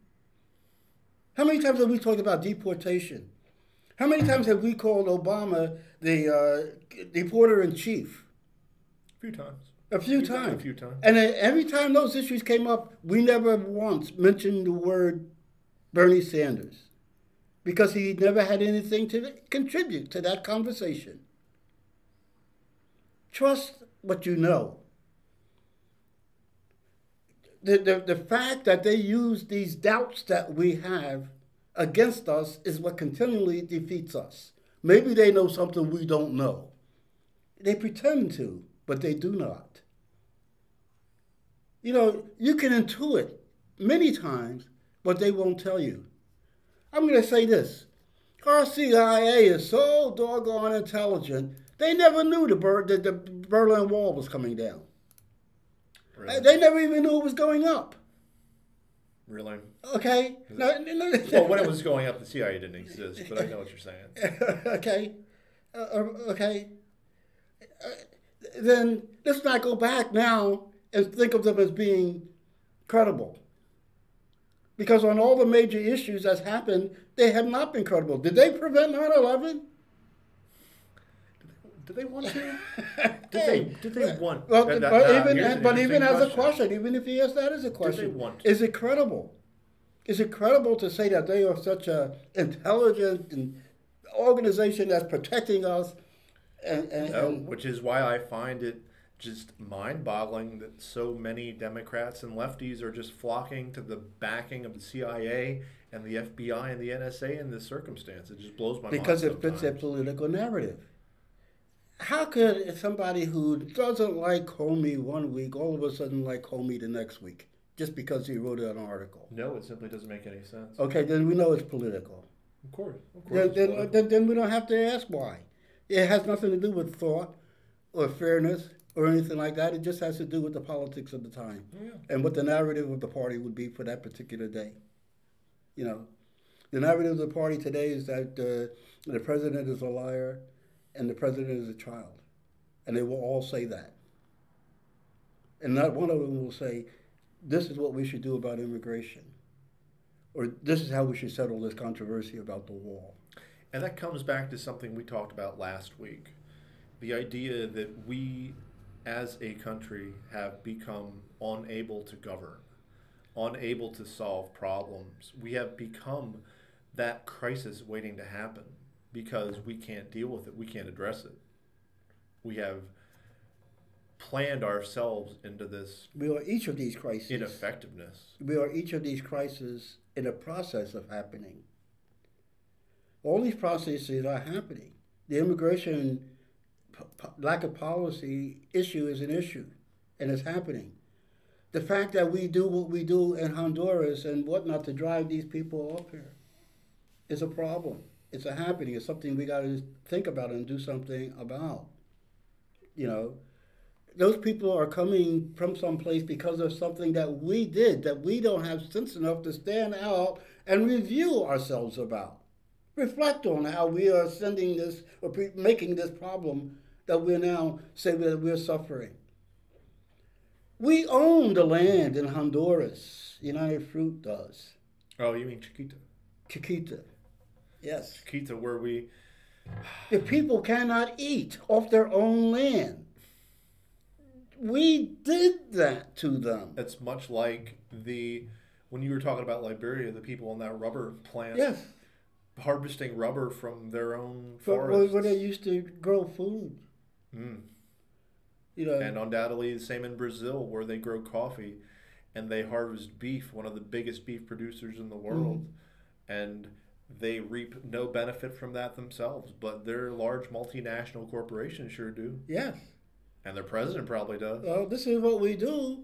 How many times have we talked about deportation? How many times have we called Obama the deporter-in-chief? A few times. A few times. A few times. And every time those issues came up, we never once mentioned the word Bernie Sanders. Because he never had anything to contribute to that conversation. Trust what you know. The fact that they use these doubts that we have against us is what continually defeats us. Maybe they know something we don't know. They pretend to, but they do not. You know, you can intuit many times, but they won't tell you. I'm going to say this. Our CIA is so doggone intelligent, they never knew the Berlin Wall was coming down. Really? They never even knew it was going up. Really? Okay. No. Well, when it was going up, the CIA didn't exist, but I know what you're saying. Okay. Okay. Then let's not go back now and think of them as being credible. Because on all the major issues that's happened, they have not been credible. Did they prevent 9/11? Did they want to? Did they want? Well, even as a question, even if you ask that as a question, Did they want to? Is it credible? Is it credible to say that they are such an intelligent organization that's protecting us? Which is why I find it just mind-boggling that so many Democrats and lefties are just flocking to the backing of the CIA and the FBI and the NSA in this circumstance. It just blows my mind. Because it fits their political narrative. How could somebody who doesn't like Comey one week all of a sudden like Comey the next week just because he wrote an article? No, it simply doesn't make any sense. Okay, then we know it's political. Of course. Then we don't have to ask why. It has nothing to do with thought or fairness or anything like that. It just has to do with the politics of the time and what the narrative of the party would be for that particular day. You know, the narrative of the party today is that the president is a liar and the president is a child. And they will all say that. And not one of them will say, this is what we should do about immigration. Or this is how we should settle this controversy about the wall. And that comes back to something we talked about last week. The idea that we, as a country, have become unable to govern, unable to solve problems. We have become that crisis waiting to happen because we can't deal with it. We can't address it. We have planned ourselves into this We are each of these crises. ineffectiveness. We are each of these crises in a process of happening. All these processes are happening. The immigration lack of policy issue is an issue, and it's happening. The fact that we do what we do in Honduras and whatnot to drive these people up here is a problem. It's a happening. It's something we got to think about and do something about. You know, those people are coming from someplace because of something that we did, that we don't have sense enough to stand out and review ourselves about. Reflect on how we are sending this or making this problem that we're now saying that we're suffering. We own the land in Honduras. United Fruit does. Oh, you mean Chiquita? Chiquita. Yes. Chiquita, where we... The people cannot eat off their own land. We did that to them. It's much like when you were talking about Liberia, the people in that rubber plant. Yes. Harvesting rubber from their own forests. Where they used to grow food. Mm. You know, and undoubtedly the same in Brazil, where they grow coffee and they harvest beef, one of the biggest beef producers in the world. And they reap no benefit from that themselves, but their large multinational corporations sure do. Yes. And their president probably does. Well, this is what we do.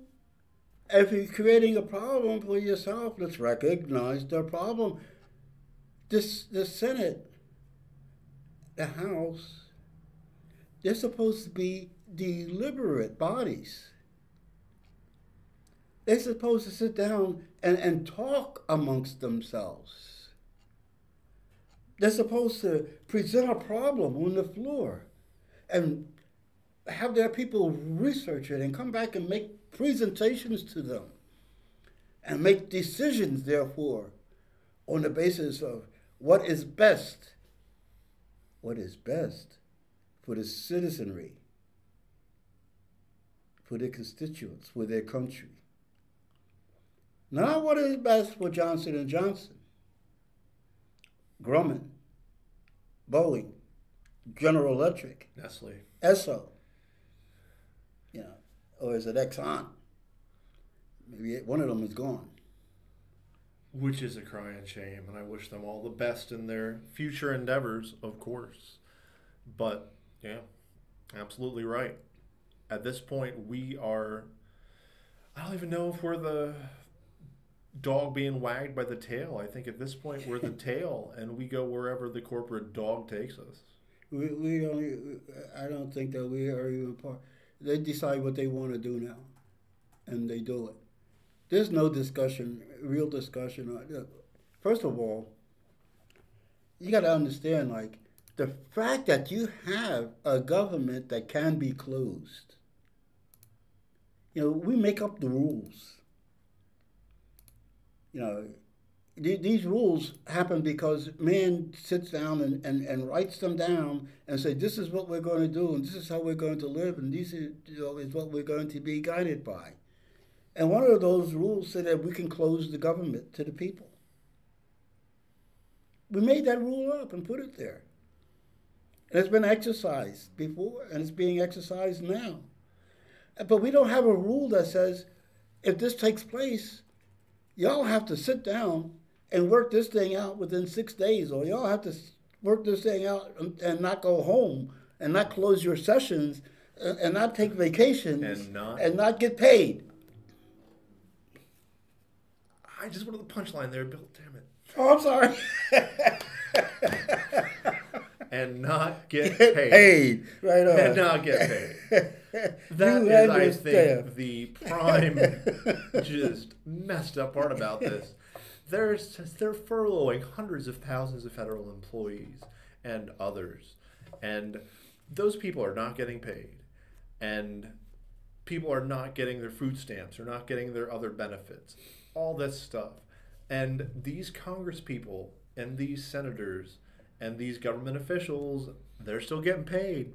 If you're creating a problem for yourself, let's recognize the problem. The Senate the House, they're supposed to be deliberate bodies. They're supposed to sit down and talk amongst themselves. They're supposed to present a problem on the floor and have their people research it and come back and make presentations to them and make decisions, therefore, on the basis of what is best for the citizenry, for their constituents, for their country. Not what is best for Johnson & Johnson, Grumman, Boeing, General Electric, Nestle, Esso, or is it Exxon? Maybe one of them is gone. which is a crying shame, and I wish them all the best in their future endeavors, of course. But, yeah, absolutely right. At this point, I don't even know if we're the dog being wagged by the tail. I think at this point, we're the tail, and we go wherever the corporate dog takes us. I don't think that we are even part. They decide what they want to do now, and they do it. There's no discussion, real discussion. First of all, you got to understand, like, the fact that you have a government that can be closed. We make up the rules. These rules happen because man sits down and writes them down and say, this is what we're going to do, and this is how we're going to live, and this is what we're going to be guided by. And one of those rules said that we can close the government to the people. We made that rule up and put it there. And it's been exercised before, and it's being exercised now. But we don't have a rule that says, if this takes place, y'all have to sit down and work this thing out within 6 days, or y'all have to work this thing out and not go home, and not close your sessions, and not take vacations, and not get paid. I just wanted the punchline there, Bill. Damn it. Oh, I'm sorry. And not get paid. Paid. Right on. And not get paid. That is, I think, the prime, just messed up part about this. They're furloughing hundreds of thousands of federal employees and others. And those people are not getting paid. And people are not getting their food stamps. They're not getting their other benefits. All this stuff. And these Congress people and these senators and these government officials, they're still getting paid.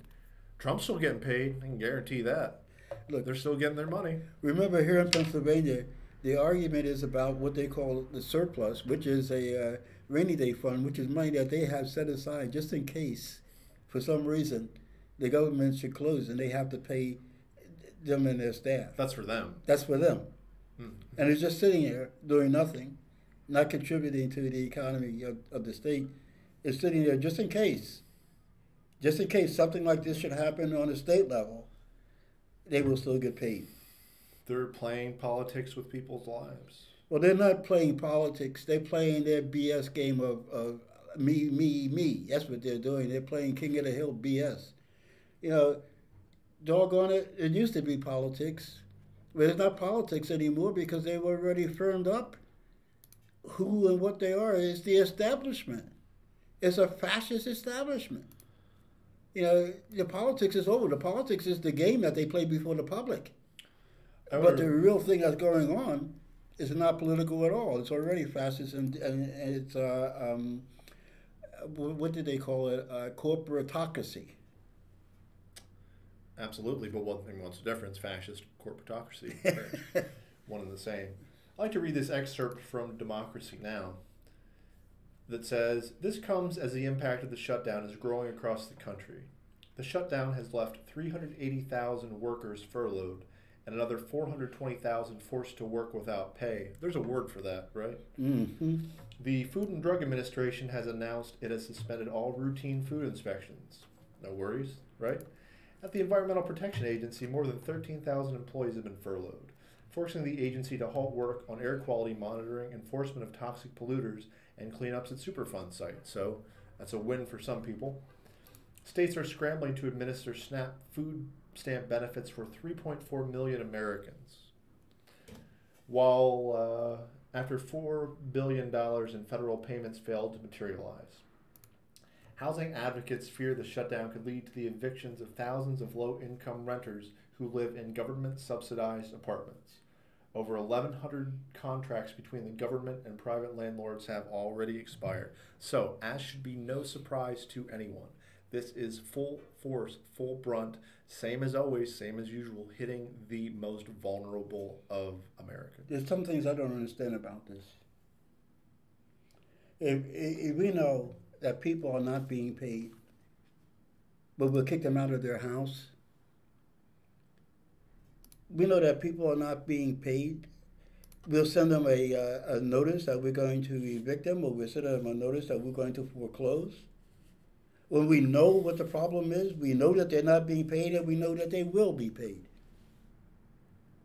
Trump's still getting paid. I can guarantee that. Look, they're still getting their money. Remember, here in Pennsylvania, the argument is about what they call the surplus, which is a rainy day fund, which is money that they have set aside just in case, for some reason, the government should close and they have to pay them and their staff. That's for them. That's for them. Mm-hmm. And it's just sitting there doing nothing, not contributing to the economy of the state. It's sitting there just in case. Just in case something like this should happen on a state level, they will still get paid. They're playing politics with people's lives. Well, they're not playing politics. They're playing their BS game of me, me, me. That's what they're doing. They're playing King of the Hill BS. Doggone it, it used to be politics. But it's not politics anymore because they've already firmed up who and what they are. It's the establishment. It's a fascist establishment. The politics is over. The politics is the game that they play before the public. But the real thing that's going on is not political at all. It's already fascist, and it's, what did they call it? Corporatocracy. Absolutely, but what's the difference? Fascist, corporatocracy. Right? One and the same. I'd like to read this excerpt from Democracy Now! That says, this comes as the impact of the shutdown is growing across the country. The shutdown has left 380,000 workers furloughed and another 420,000 forced to work without pay. There's a word for that, right? Mm-hmm. The Food and Drug Administration has announced it has suspended all routine food inspections. No worries, right? At the Environmental Protection Agency, more than 13,000 employees have been furloughed, forcing the agency to halt work on air quality monitoring, enforcement of toxic polluters, and cleanups at Superfund sites. So that's a win for some people. States are scrambling to administer SNAP food stamp benefits for 3.4 million Americans, while after $4 billion in federal payments failed to materialize. Housing advocates fear the shutdown could lead to the evictions of thousands of low-income renters who live in government-subsidized apartments. Over 1,100 contracts between the government and private landlords have already expired. So, as should be no surprise to anyone, this is full force, full brunt, same as always, same as usual, hitting the most vulnerable of Americans. There's some things I don't understand about this. If we know that people are not being paid, but we'll kick them out of their house. We know that people are not being paid. We'll send them a notice that we're going to evict them, or we'll send them a notice that we're going to foreclose. When we know what the problem is, we know that they're not being paid, and we know that they will be paid.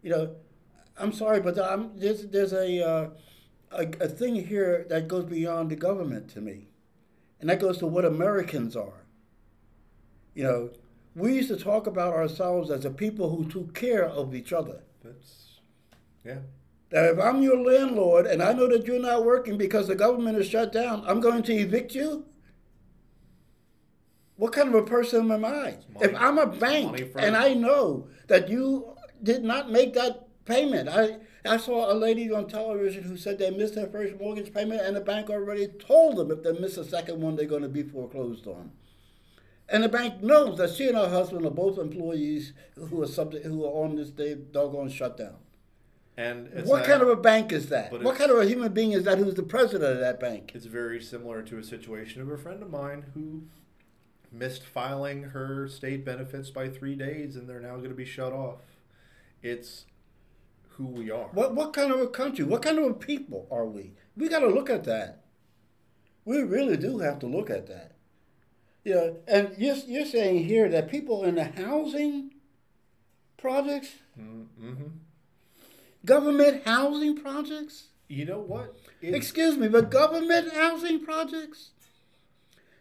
You know, I'm sorry, but there's a thing here that goes beyond the government to me. And that goes to what Americans are. You know, we used to talk about ourselves as a people who took care of each other. Yeah. That if I'm your landlord and I know that you're not working because the government is shut down, I'm going to evict you? What kind of a person am I? If I'm a bank and I know that you did not make that payment, I saw a lady on television who said they missed their first mortgage payment and the bank already told them if they miss a second one, they're going to be foreclosed on. And the bank knows that she and her husband are both employees who are on this doggone shutdown. And what kind of a bank is that? What kind of a human being is that who's the president of that bank? It's very similar to a situation of a friend of mine who missed filing her state benefits by 3 days, and they're now going to be shut off. It's who we are. What kind of a country? What kind of a people are we? We got to look at that. We really do have to look at that. You know, and you're saying here that people in the housing projects, government housing projects. You know what? Excuse me, but government housing projects.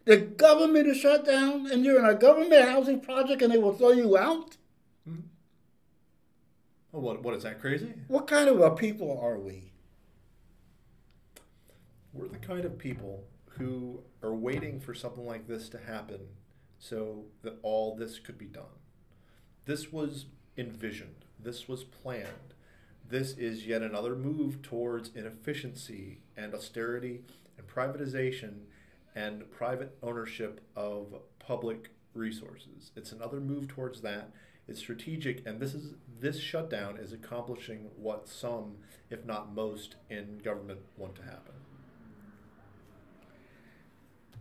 The government is shut down, and you're in a government housing project, and they will throw you out. Well, what is that, crazy? What kind of a people are we? We're the kind of people who are waiting for something like this to happen so that all this could be done. This was envisioned. This was planned. This is yet another move towards inefficiency and austerity and privatization and private ownership of public resources. It's another move towards that. It's strategic, and this shutdown is accomplishing what some, if not most, in government want to happen.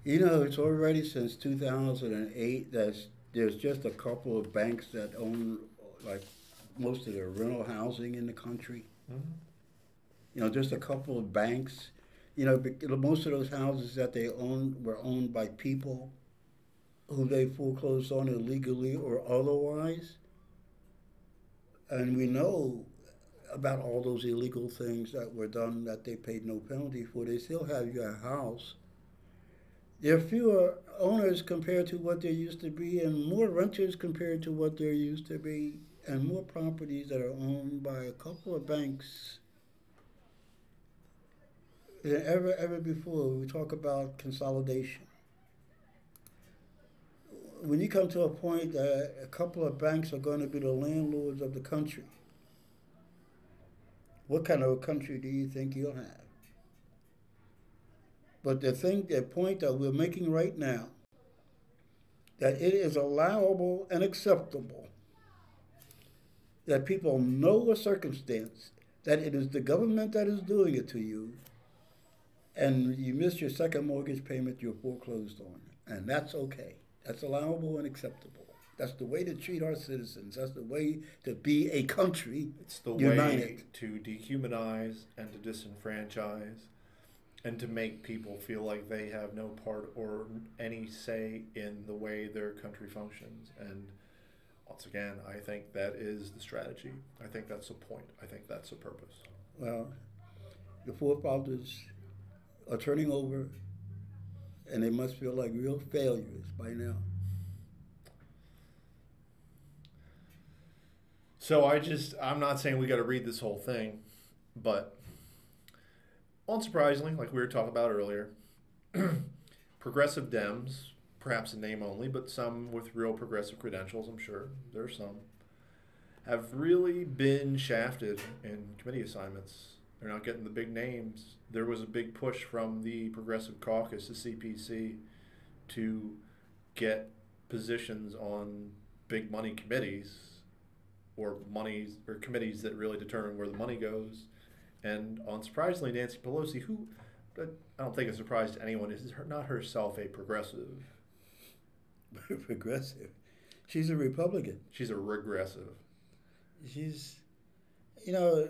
You know, it's already since 2008 that there's just a couple of banks that own like most of the rental housing in the country. You know, just a couple of banks. You know, most of those houses that they own were owned by people who they foreclosed on illegally or otherwise. And we know about all those illegal things that were done that they paid no penalty for. They still have your house. There are fewer owners compared to what there used to be, and more renters compared to what there used to be, and more properties that are owned by a couple of banks than ever before. We talk about consolidation. When you come to a point that a couple of banks are going to be the landlords of the country, what kind of a country do you think you'll have? But the point that we're making right now, that it is allowable and acceptable that people know a circumstance, that it is the government that is doing it to you, and you miss your second mortgage payment, you're foreclosed on. And that's okay. That's allowable and acceptable. That's the way to treat our citizens. That's the way to be a country. It's the united. Way to dehumanize and to disenfranchise and to make people feel like they have no part or any say in the way their country functions. And once again, I think that is the strategy. I think that's the point. I think that's the purpose. Well, the forefathers are turning over, and they must feel like real failures by now. So I'm not saying we got to read this whole thing, but unsurprisingly, like we were talking about earlier, progressive Dems, perhaps in name only, but some with real progressive credentials, I'm sure there are some, have really been shafted in committee assignments. They're not getting the big names. There was a big push from the Progressive Caucus, the CPC, to get positions on big money committees or committees that really determine where the money goes. And unsurprisingly, Nancy Pelosi, who I don't think is a surprise to anyone, is not herself a progressive. Progressive. She's a Republican. She's a regressive. She's, you know.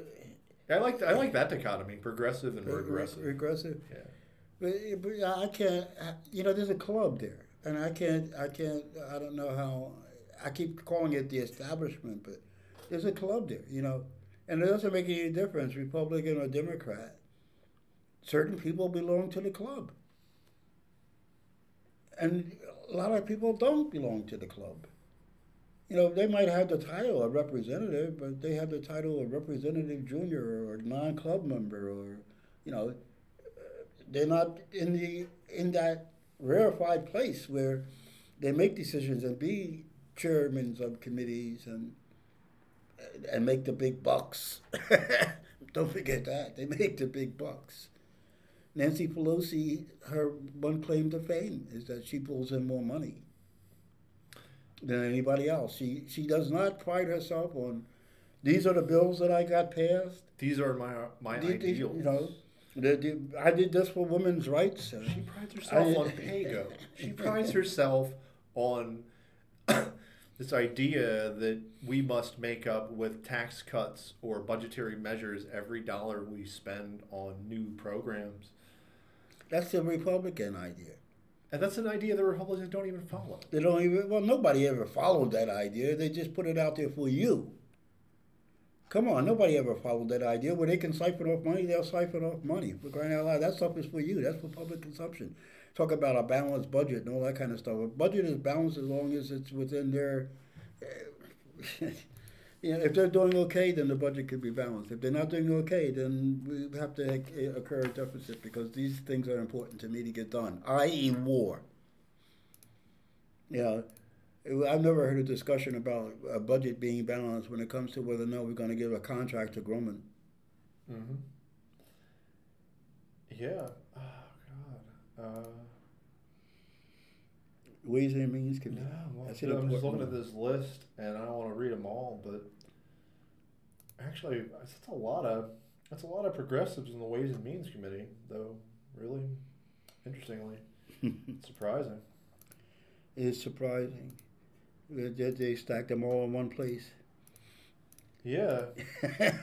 I like that dichotomy, progressive and regressive. Regressive. Yeah. But I can't. You know, there's a club there, and I can't. I don't know how. I keep calling it the establishment, but there's a club there. You know, and it doesn't make any difference, Republican or Democrat. Certain people belong to the club, and a lot of people don't belong to the club. You know, they might have the title of representative, but they have the title of representative junior or non-club member, or, you know, they're not in that rarefied place where they make decisions and be chairmen of committees and make the big bucks. Don't forget that. They make the big bucks. Nancy Pelosi, her one claim to fame is that she pulls in more money than anybody else. She does not pride herself on, these are the bills that I got passed. These are my ideals. You know, I did this for women's rights. She prides herself on PAYGO. She prides herself on this idea that we must make up with tax cuts or budgetary measures every dollar we spend on new programs. That's the Republican idea. And that's an idea the Republicans don't even follow. They don't even, well, nobody ever followed that idea. They just put it out there for you. Come on, nobody ever followed that idea. Where they can siphon off money, they'll siphon off money. For crying out loud, that stuff is for you. That's for public consumption. Talk about a balanced budget and all that kind of stuff. A budget is balanced as long as it's within their... You know, if they're doing okay, then the budget could be balanced. If they're not doing okay, then we have to occur a deficit because these things are important to me to get done, i.e. war. You know, I've never heard a discussion about a budget being balanced when it comes to whether or not we're going to give a contract to Grumman. Mm-hmm. Yeah. Oh, God. Ways and Means Committee. Yeah, well, I'm just looking at this list, and I don't want to read them all, but actually, that's a lot of progressives in the Ways and Means Committee, though. Really, interestingly, surprising. It's surprising that they stacked them all in one place. Yeah,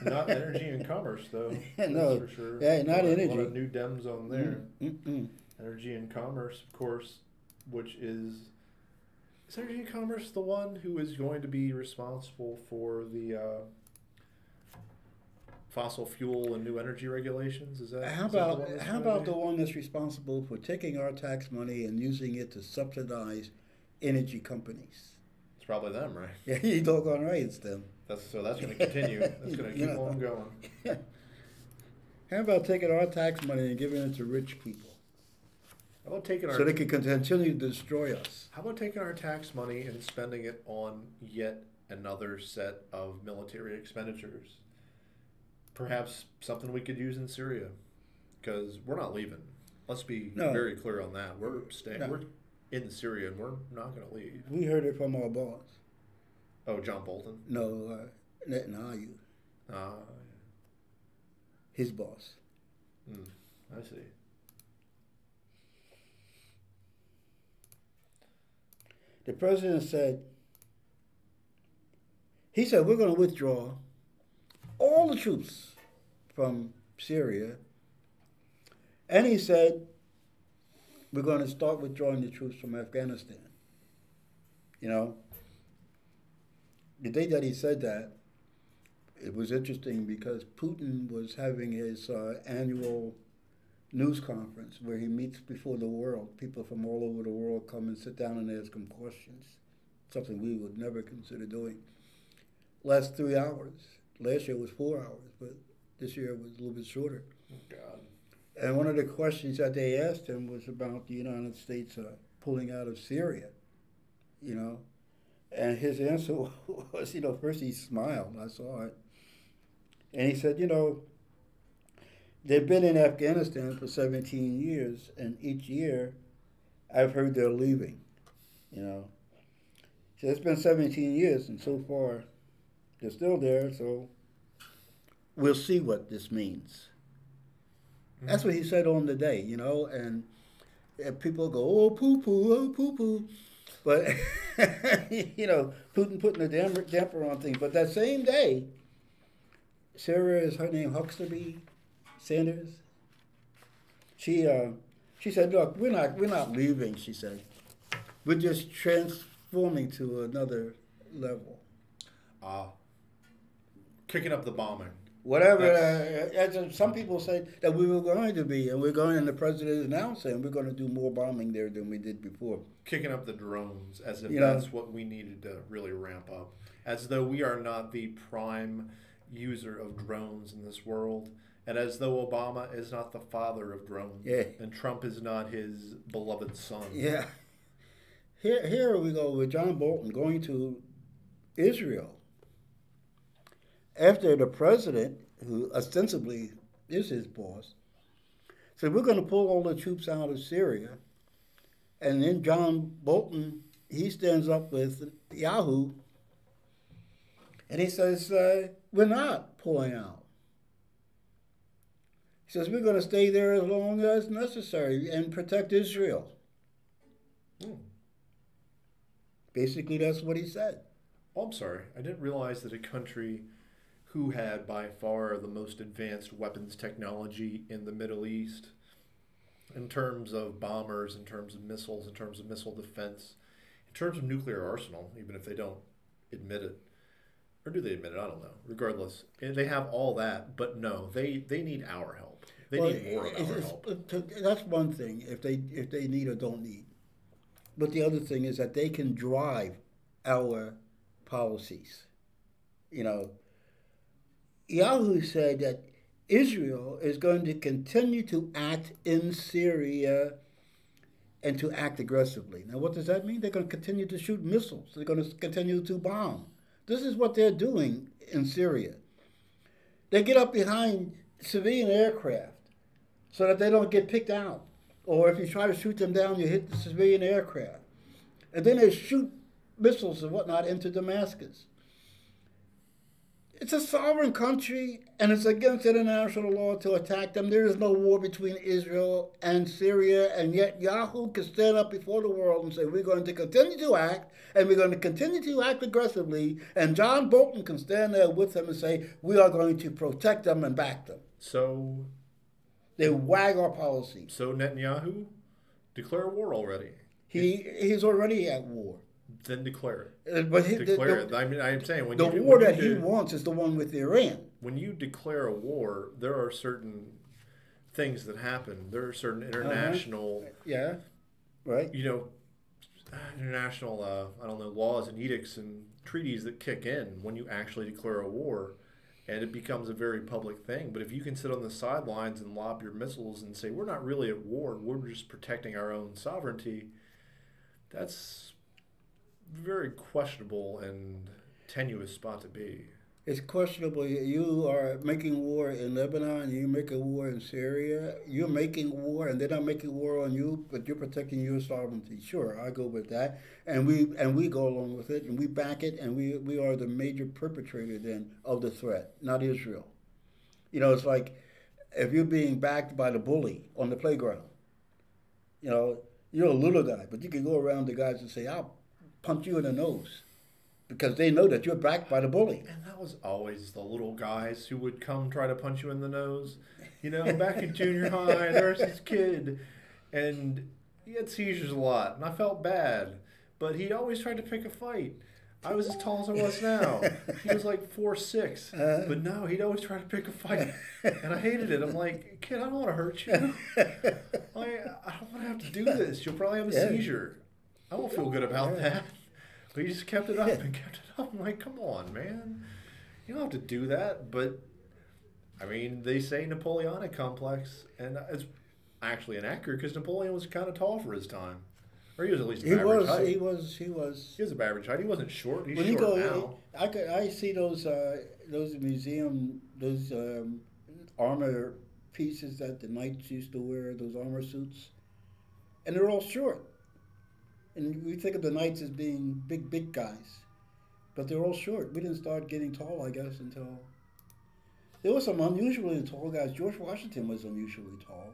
not Energy and Commerce, though. No, that's for sure. Yeah, not Energy. A lot of new Dems on there. Mm-mm. Energy and Commerce, of course. Which is Energy and Commerce the one who is going to be responsible for the fossil fuel and new energy regulations? Is that how about the one that's responsible for taking our tax money and using it to subsidize energy companies? It's probably them, right? Yeah, you doggone right, it's them. That's going to continue. That's going to keep on going. How about taking our tax money and giving it to rich people? How about taking so they can continue to destroy us? How about taking our tax money and spending it on yet another set of military expenditures? Perhaps something we could use in Syria, because we're not leaving. Let's be very clear on that. We're staying. We're in Syria, and we're not going to leave. We heard it from our boss. Oh, John Bolton? No, Netanyahu. His boss. I see. The president said, we're going to withdraw all the troops from Syria. And he said, we're going to start withdrawing the troops from Afghanistan. You know, the day that he said that, it was interesting because Putin was having his annual news conference where he meets before the world. People from all over the world come and sit down and ask him questions, something we would never consider doing. last 3 hours. Last year was 4 hours, but this year was a little bit shorter. Oh, God. And one of the questions that they asked him was about the United States pulling out of Syria, you know. And his answer was, first he smiled. I saw it. And he said, they've been in Afghanistan for 17 years, and each year I've heard they're leaving, So it's been 17 years, and so far they're still there, so we'll see what this means. That's what he said on the day, and people go, oh, poo-poo, oh, poo-poo. But, Putin putting a damper on things. But that same day, Sarah, is her name Huckabee Sanders? She said, look, we're not leaving, she said. We're just transforming to another level. Kicking up the bombing. Whatever, as some people say that we were going to be, and the president is now saying we're going to do more bombing there than we did before. Kicking up the drones, as if that's what we needed to really ramp up. As though we are not the prime user of drones in this world, and as though Obama is not the father of drones, and Trump is not his beloved son. Yeah. Here we go with John Bolton going to Israel. After the president, who ostensibly is his boss, said, we're going to pull all the troops out of Syria. And then John Bolton, he stands up with Yahoo, and he says, we're not pulling out. He says, we're going to stay there as long as necessary and protect Israel. Basically, that's what he said. Oh, I'm sorry. I didn't realize that a country who had by far the most advanced weapons technology in the Middle East, in terms of bombers, in terms of missiles, in terms of missile defense, in terms of nuclear arsenal, even if they don't admit it. Or do they admit it? I don't know. Regardless, they have all that, but no, they need our help. They need more of our help. That's one thing, if they need or don't need. But the other thing is that they can drive our policies. Yahoo said that Israel is going to continue to act in Syria and to act aggressively. Now, what does that mean? They're going to continue to shoot missiles. They're going to continue to bomb. This is what they're doing in Syria. They get up behind civilian aircraft so that they don't get picked out. Or if you try to shoot them down, you hit the civilian aircraft. And then they shoot missiles and whatnot into Damascus. It's a sovereign country, and it's against international law to attack them. There is no war between Israel and Syria, and yet Yahoo can stand up before the world and say, we're going to continue to act, and we're going to continue to act aggressively, and John Bolton can stand there with them and say, we are going to protect them and back them. So they wag our policy. So Netanyahu, declare war already. He's already at war. Then declare it. Declare it. I mean, I'm saying the war that he wants is the one with Iran. When you declare a war, there are certain things that happen. There are certain international, international, laws and edicts and treaties that kick in when you actually declare a war, and it becomes a very public thing. But if you can sit on the sidelines and lob your missiles and say, we're not really at war, we're just protecting our own sovereignty, that's very questionable and tenuous spot to be. It's questionable. You are making war in Lebanon, you make a war in Syria. You're making war, and they're not making war on you, but you're protecting your sovereignty. Sure, I go with that, and we go along with it, and we back it, and we are the major perpetrator then of the threat, not Israel. It's like if you're being backed by the bully on the playground. You're a little guy, but you can go around the guys and say, I'll punch you in the nose, because they know that you're backed by the bully. And that was always the little guys who would come try to punch you in the nose. Back in junior high, there was this kid, and he had seizures a lot, and I felt bad, but he always tried to pick a fight. I was as tall as I was now. He was like 4'6", but no, he'd always try to pick a fight, and I hated it. I'm like, kid, I don't want to hurt you. I don't want to have to do this. You'll probably have a seizure. I won't feel good about that. But he just kept it up and kept it up. I'm like, come on, man. You don't have to do that. But, I mean, they say Napoleonic complex, and it's actually inaccurate because Napoleon was kind of tall for his time. Or he was at least of average height. He was. He was of average height. He wasn't short. He's when short you now. go, I see those museum, armor pieces that the knights used to wear, those armor suits, and they're all short. And we think of the knights as being big guys, but they're all short. We didn't start getting tall, I guess, until there was some unusually tall guys. George Washington was unusually tall.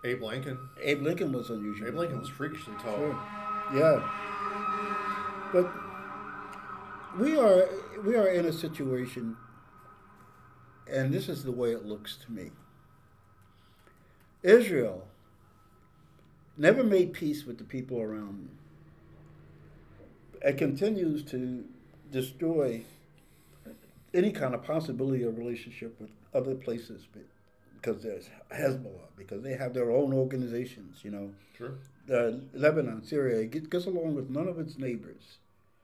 Abe Lincoln. Abe Lincoln was unusually. Abe Lincoln was freakishly tall. Sure. Yeah. But we are in a situation, and this is the way it looks to me. Israel never made peace with the people around them. It continues to destroy any kind of possibility of relationship with other places because there's Hezbollah, because they have their own organizations, you know. Sure. Lebanon, Syria, gets along with none of its neighbors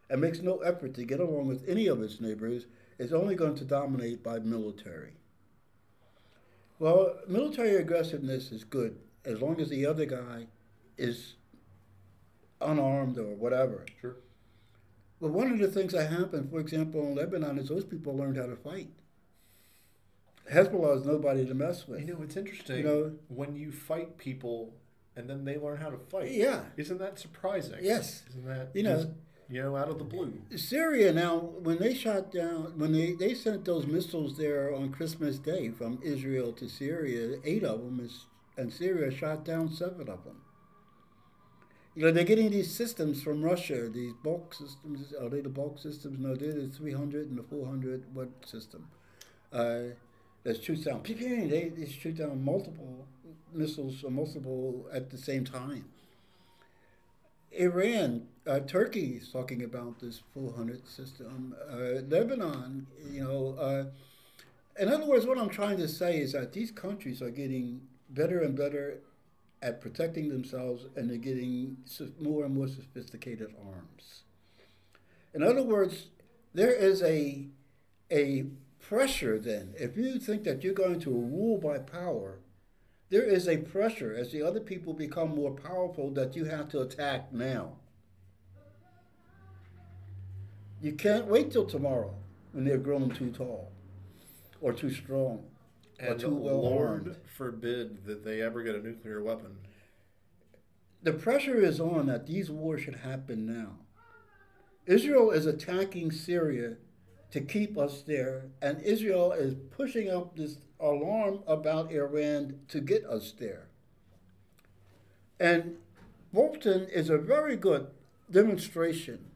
and makes no effort to get along with any of its neighbors. Is only going to dominate by military. Well, military aggressiveness is good as long as the other guy is unarmed or whatever. Sure. But one of the things that happened, for example, in Lebanon, is those people learned how to fight. Hezbollah is nobody to mess with. You know, it's interesting. You know, when you fight people and then they learn how to fight. Yeah. Isn't that surprising? Yes. Isn't that just, out of the blue? Syria now, when they shot down, when they sent those missiles there on Christmas Day from Israel to Syria, 8 of them, and Syria shot down 7 of them. You know, they're getting these systems from Russia, these bulk systems. Are they the bulk systems? No, they're the 300 and the 400 watt system. That shoots down. They shoot down multiple missiles, multiple at the same time. Iran, Turkey is talking about this 400 system. Lebanon, you know. In other words, what I'm trying to say is that these countries are getting better and better at protecting themselves, and they're getting more and more sophisticated arms. In other words, there is a pressure then. If you think that you're going to rule by power, there is a pressure as the other people become more powerful that you have to attack now. You can't wait till tomorrow when they're grown too tall or too strong. And Lord forbid that they ever get a nuclear weapon. The pressure is on that these wars should happen now. Israel is attacking Syria to keep us there, and Israel is pushing up this alarm about Iran to get us there. And Bolton is a very good demonstration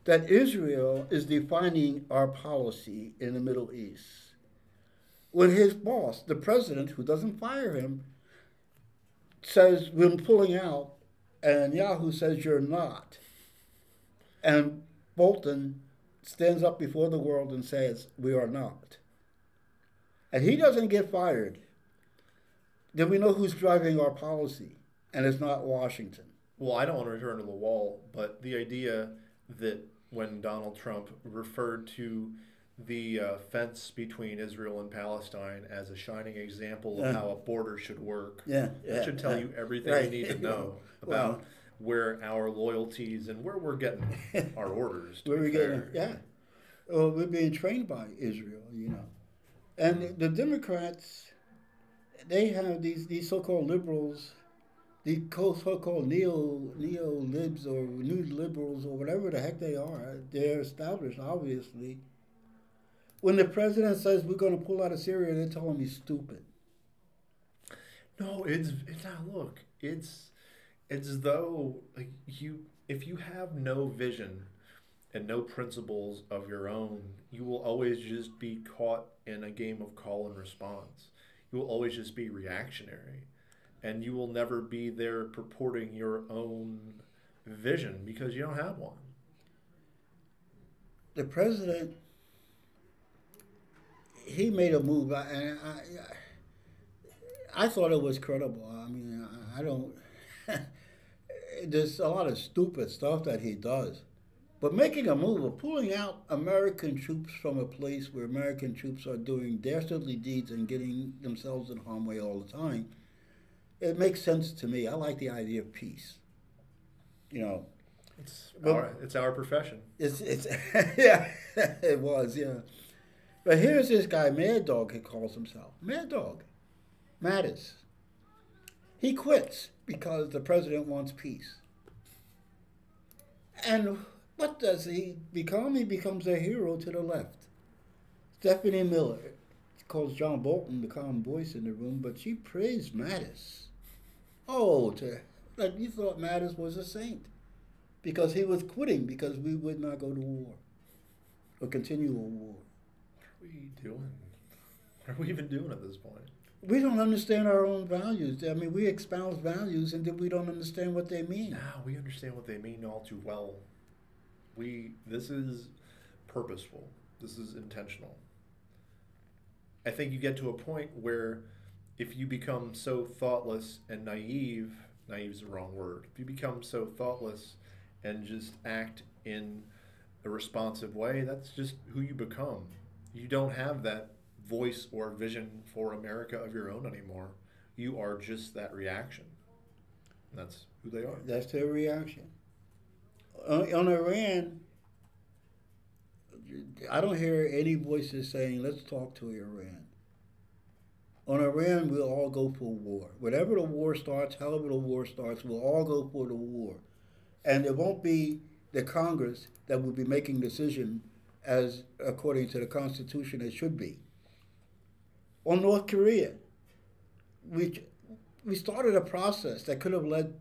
that Israel is defining our policy in the Middle East. When his boss, the president, who doesn't fire him, says, we're pulling out, and Yahoo says, you're not. And Bolton stands up before the world and says, we are not. And he doesn't get fired. Then we know who's driving our policy, and it's not Washington. Well, I don't want to return to the wall, but the idea that when Donald Trump referred to the fence between Israel and Palestine as a shining example of how a border should work. That should tell you everything you need to know about where our loyalties and where we're getting our orders. Where we're getting, well, we're being trained by Israel, you know. And the Democrats, they have these so-called liberals, the so-called neo-libs or new liberals or whatever the heck they are. They're established, obviously. When the president says we're going to pull out of Syria, they tell him he's stupid. No, it's not. Look, it's as though like if you have no vision and no principles of your own, you will always just be caught in a game of call and response. You will always just be reactionary, and you will never be there purporting your own vision because you don't have one. The president, he made a move, and I thought it was credible. I mean, I don't. there's a lot of stupid stuff that he does. But making a move of pulling out American troops from a place where American troops are doing dastardly deeds and getting themselves in harm's way all the time, it makes sense to me. I like the idea of peace. You know, it's our profession. It's yeah, it was, yeah. But here's this guy, Mad Dog, he calls himself. Mad Dog. Mattis. He quits because the president wants peace. And what does he become? He becomes a hero to the left. Stephanie Miller calls John Bolton the calm voice in the room, but she praised Mattis. Oh, like you thought Mattis was a saint because he was quitting because we would not go to war or continue a war. What are we doing? What are we even doing at this point? We don't understand our own values. I mean, we espouse values and then we don't understand what they mean. No, we understand what they mean all too well. This is purposeful. This is intentional. I think you get to a point where if you become so thoughtless and naive is the wrong word. If you become so thoughtless and just act in a responsive way, that's just who you become. You don't have that voice or vision for America of your own anymore. You are just that reaction. And that's who they are. That's their reaction. On Iran, I don't hear any voices saying, let's talk to Iran. On Iran, we'll all go for war. Whenever the war starts, however the war starts, we'll all go for the war. And it won't be the Congress that will be making decision as according to the Constitution it should be. On North Korea, we started a process that could have led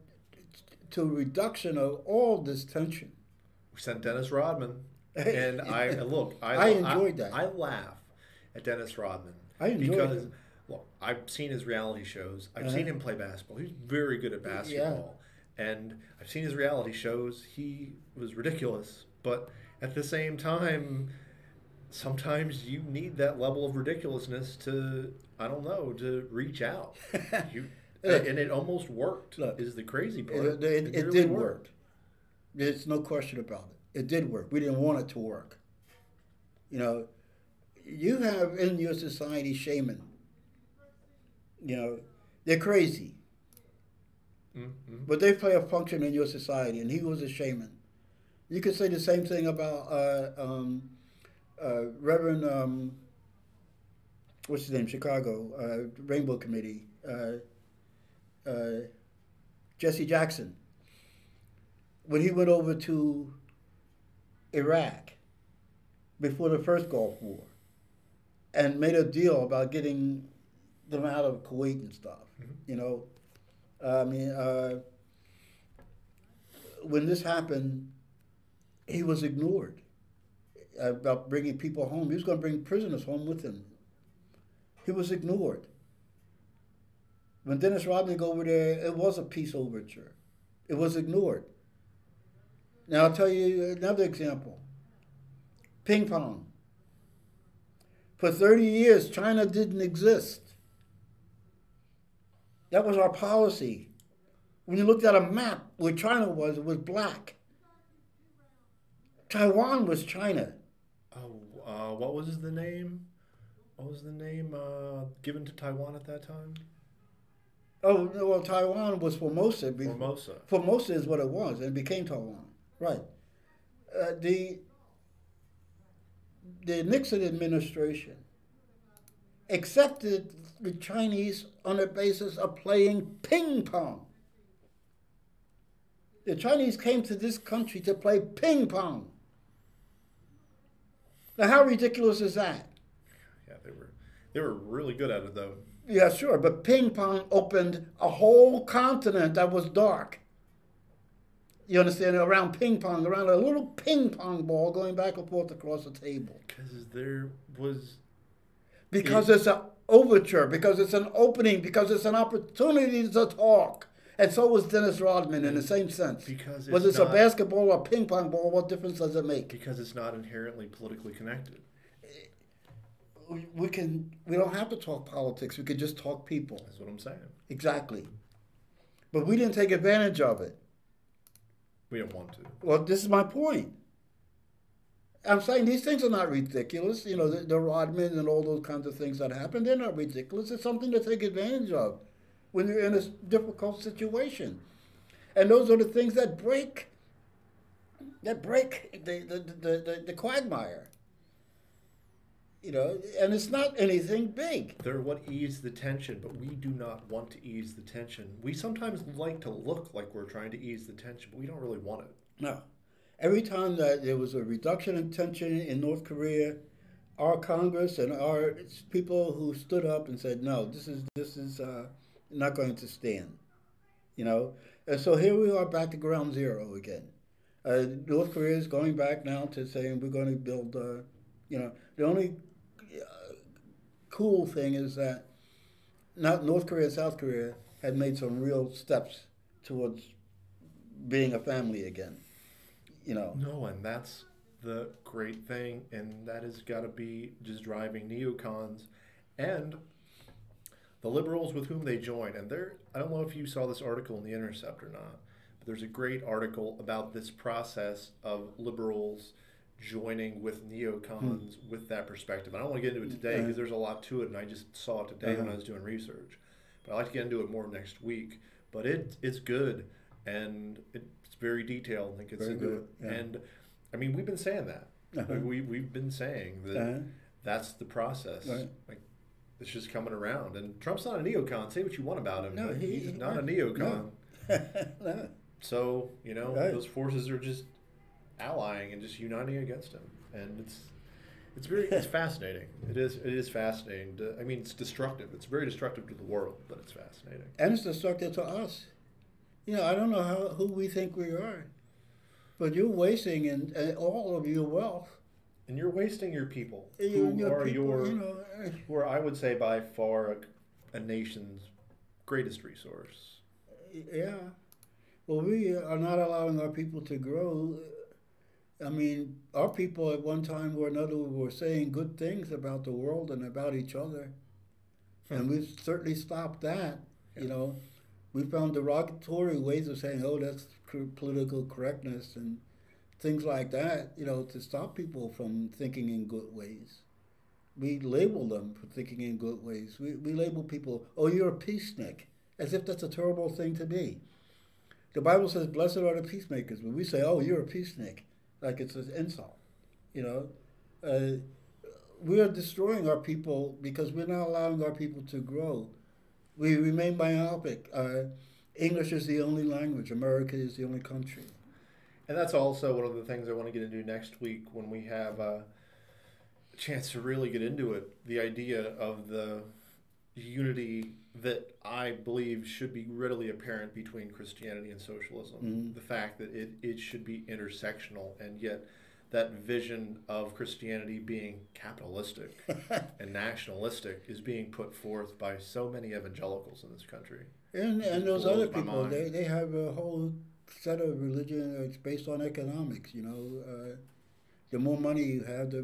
to a reduction of all this tension. We sent Dennis Rodman, and I enjoyed that. I laugh at Dennis Rodman. I enjoyed it. Look, I've seen his reality shows. I've seen him play basketball. He's very good at basketball. Yeah. And I've seen his reality shows. He was ridiculous. But at the same time, sometimes you need that level of ridiculousness to, I don't know, to reach out. And it almost worked, is the crazy part. It really did work. There's no question about it. It did work. We didn't want it to work. You know, you have in your society shaman. You know, they're crazy. Mm-hmm. But they play a function in your society, and he was a shaman. You could say the same thing about Reverend, what's his name, Chicago, Rainbow Committee, Jesse Jackson. When he went over to Iraq before the first Gulf War and made a deal about getting them out of Kuwait and stuff, you know. I mean, when this happened, he was ignored about bringing people home. He was going to bring prisoners home with him. He was ignored. When Dennis Rodman go over there, it was a peace overture. It was ignored. Now, I'll tell you another example. Ping pong. For 30 years, China didn't exist. That was our policy. When you looked at a map where China was, it was black. Taiwan was China. Oh, what was the name? What was the name given to Taiwan at that time? Oh, well, Taiwan was Formosa. Formosa. Formosa is what it was, and it became Taiwan. Right. The Nixon administration accepted the Chinese on the basis of playing ping pong. The Chinese came to this country to play ping pong. Now, how ridiculous is that? Yeah, they were really good at it, though. Yeah, sure, but ping pong opened a whole continent that was dark. You understand? Around ping pong, around a little ping pong ball going back and forth across the table. Because there was... Because it's an overture, because it's an opening, because it's an opportunity to talk. And so was Dennis Rodman in the same sense. Because whether it's a basketball or a ping pong ball, what difference does it make? Because it's not inherently politically connected. We don't have to talk politics. We could just talk people. That's what I'm saying. Exactly. But we didn't take advantage of it. We don't want to. Well, this is my point. I'm saying these things are not ridiculous. You know, the Rodman and all those kinds of things that happen, they're not ridiculous. It's something to take advantage of when you're in a difficult situation. And those are the things that break the quagmire. You know, and it's not anything big. They're what ease the tension, but we do not want to ease the tension. We sometimes like to look like we're trying to ease the tension, but we don't really want it. No. Every time that there was a reduction in tension in North Korea, our Congress and our people who stood up and said, no, this is not going to stand. You know? And so here we are back to ground zero again. North Korea is going back now to saying we're going to build, you know, the only cool thing is that not North Korea, South Korea had made some real steps towards being a family again. You know. No, and that's the great thing, and that has got to be just driving neocons and the liberals with whom they join. And I don't know if you saw this article in The Intercept or not, but there's a great article about this process of liberals joining with neocons with that perspective. I don't want to get into it today because there's a lot to it, and I just saw it today when I was doing research. But I'd like to get into it more next week. But it's good, and it's very detailed. I think it's good. Yeah. And, I mean, we've been saying that. Like, we've been saying that that's the process. Right. Like, it's just coming around. And Trump's not a neocon. Say what you want about him. No, he's not a neocon. No. So, you know, those forces are just allying and just uniting against him, and it's fascinating. It is fascinating. I mean, it's destructive. It's very destructive to the world, but it's fascinating. And it's destructive to us. You know, I don't know who we think we are, but you're wasting and all of your wealth, and you're wasting your people, who are I would say by far a nation's greatest resource. Yeah. Well, we are not allowing our people to grow. I mean, our people at one time or another were saying good things about the world and about each other. And we've certainly stopped that. You know, we found derogatory ways of saying, oh, that's political correctness and things like that, you know, to stop people from thinking in good ways. We label them for thinking in good ways. We label people, oh, you're a peacenik, as if that's a terrible thing to be. The Bible says, blessed are the peacemakers, but we say, oh, you're a peacenik. Like it's an insult, you know. We are destroying our people because we're not allowing our people to grow. We remain myopic. English is the only language. America is the only country. And that's also one of the things I want to get into next week when we have a chance to really get into it. The idea of the unity that I believe should be readily apparent between Christianity and socialism. The fact that it should be intersectional, and yet that vision of Christianity being capitalistic and nationalistic is being put forth by so many evangelicals in this country. And those other people, they have a whole set of religion that's based on economics, you know. The more money you have,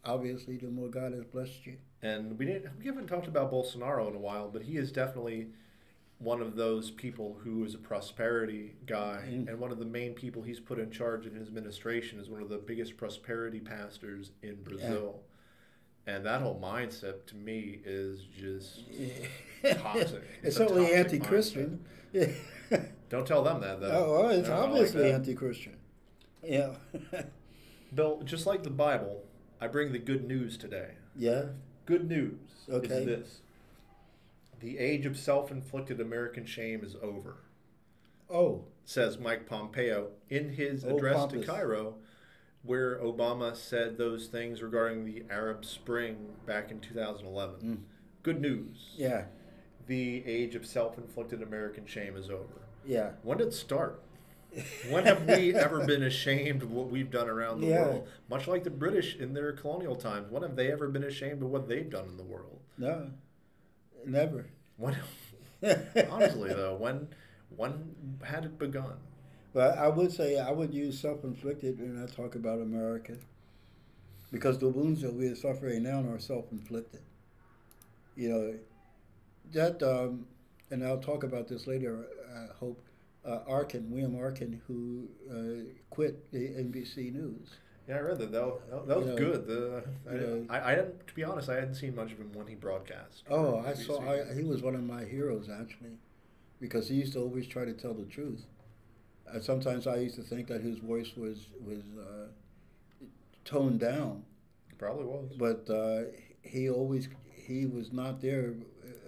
obviously the more God has blessed you. And we haven't talked about Bolsonaro in a while, but he is definitely one of those people who is a prosperity guy, and one of the main people he's put in charge in his administration is one of the biggest prosperity pastors in Brazil. Yeah. And that whole mindset, to me, is just toxic. It's certainly anti-Christian. Yeah. Don't tell them that, though. Oh, well, it's obviously like anti-Christian. Yeah. Bill, just like the Bible, I bring the good news today. Yeah. Good news is this. The age of self-inflicted American shame is over. Oh. Says Mike Pompeo in his address to Cairo, where Obama said those things regarding the Arab Spring back in 2011. Good news. Yeah. The age of self-inflicted American shame is over. Yeah. When did it start? When have we ever been ashamed of what we've done around the world? Much like the British in their colonial times. When have they ever been ashamed of what they've done in the world? No, never. When, honestly, though, when had it begun? Well, I would say I would use self-inflicted when I talk about America, because the wounds that we are suffering now are self-inflicted. You know, that, and I'll talk about this later, I hope, William Arkin, who quit the NBC News. Yeah, I read that. That was You know, good. you know. I didn't, to be honest, I hadn't seen much of him when he broadcast. Oh, For I saw. NBC. He was one of my heroes actually, because he used to always try to tell the truth. Sometimes I used to think that his voice was toned down, Probably was. but he was not there.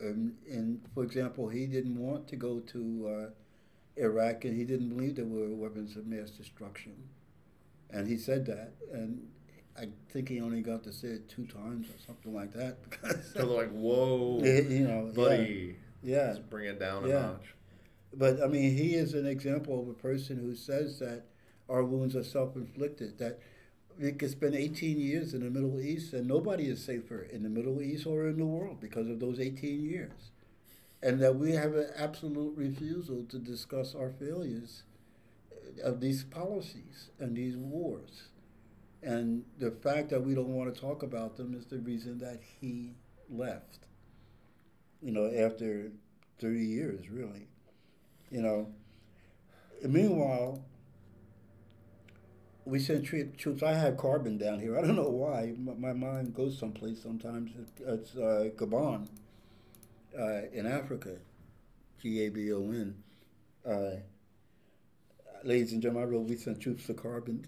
And for example, he didn't want to go to Iraq, and he didn't believe there were weapons of mass destruction. And he said that, and I think he only got to say it 2 times or something like that. Because So they're like, whoa, you know, buddy, yeah, let's bring it down a yeah. notch. But I mean, he is an example of a person who says that our wounds are self-inflicted. That we could spend 18 years in the Middle East, and nobody is safer in the Middle East or in the world because of those 18 years, and that we have an absolute refusal to discuss our failures of these policies and these wars. And the fact that we don't want to talk about them is the reason that he left, you know, after 30 years, really. You know, and meanwhile, we sent troops. I have carbon down here. I don't know why. My mind goes someplace sometimes. It's Gabon in Africa, Gabon. Ladies and gentlemen, I wrote we sent troops to carbon.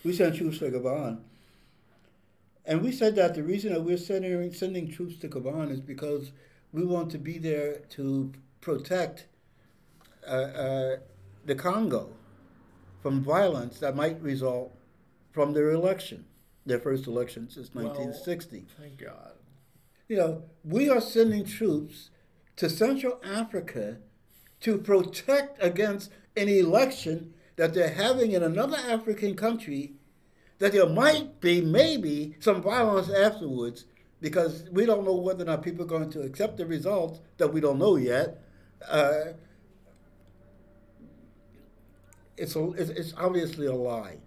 We sent troops to Gabon. And we said that the reason that we're sending troops to Gabon is because we want to be there to protect the Congo from violence that might result from their election, their first election since 1960. Well, thank God. You know, we are sending troops to Central Africa to protect against an election that they're having in another African country, that there might be maybe some violence afterwards, because we don't know whether or not people are going to accept the results that we don't know yet. It's obviously a lie.